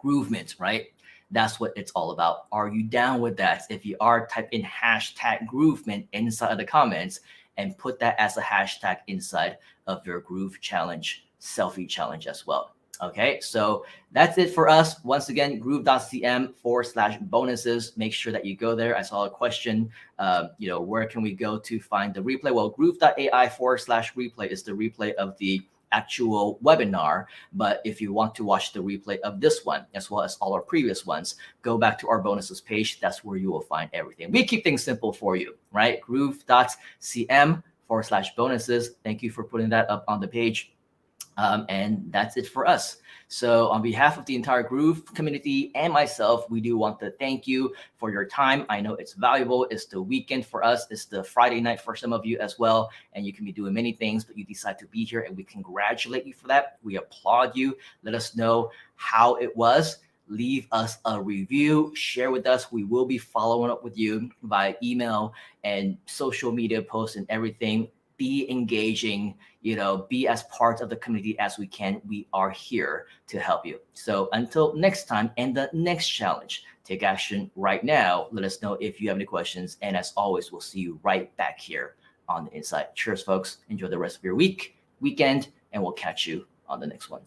Groovement, right? That's what it's all about. Are you down with that? If you are, type in hashtag Groovement inside of the comments and put that as a hashtag inside of your Groove Challenge, selfie challenge as well. Okay, so that's it for us. Once again, groove.cm/bonuses. Make sure that you go there. I saw a question, where can we go to find the replay? Well, groove.ai/replay is the replay of the actual webinar. But if you want to watch the replay of this one, as well as all our previous ones, go back to our bonuses page. That's where you will find everything. We keep things simple for you, right? Groove.cm/bonuses. Thank you for putting that up on the page. And that's it for us. So on behalf of the entire Groove community and myself, we do want to thank you for your time. I know it's valuable. It's the weekend for us. It's the Friday night for some of you as well. And you can be doing many things, but you decide to be here, and we congratulate you for that. We applaud you. Let us know how it was. Leave us a review, share with us. We will be following up with you via email and social media posts and everything. Be engaging, be as part of the community as we can. We are here to help you. So until next time and the next challenge, take action right now. Let us know if you have any questions. And as always, we'll see you right back here on the inside. Cheers, folks. Enjoy the rest of your weekend, and we'll catch you on the next one.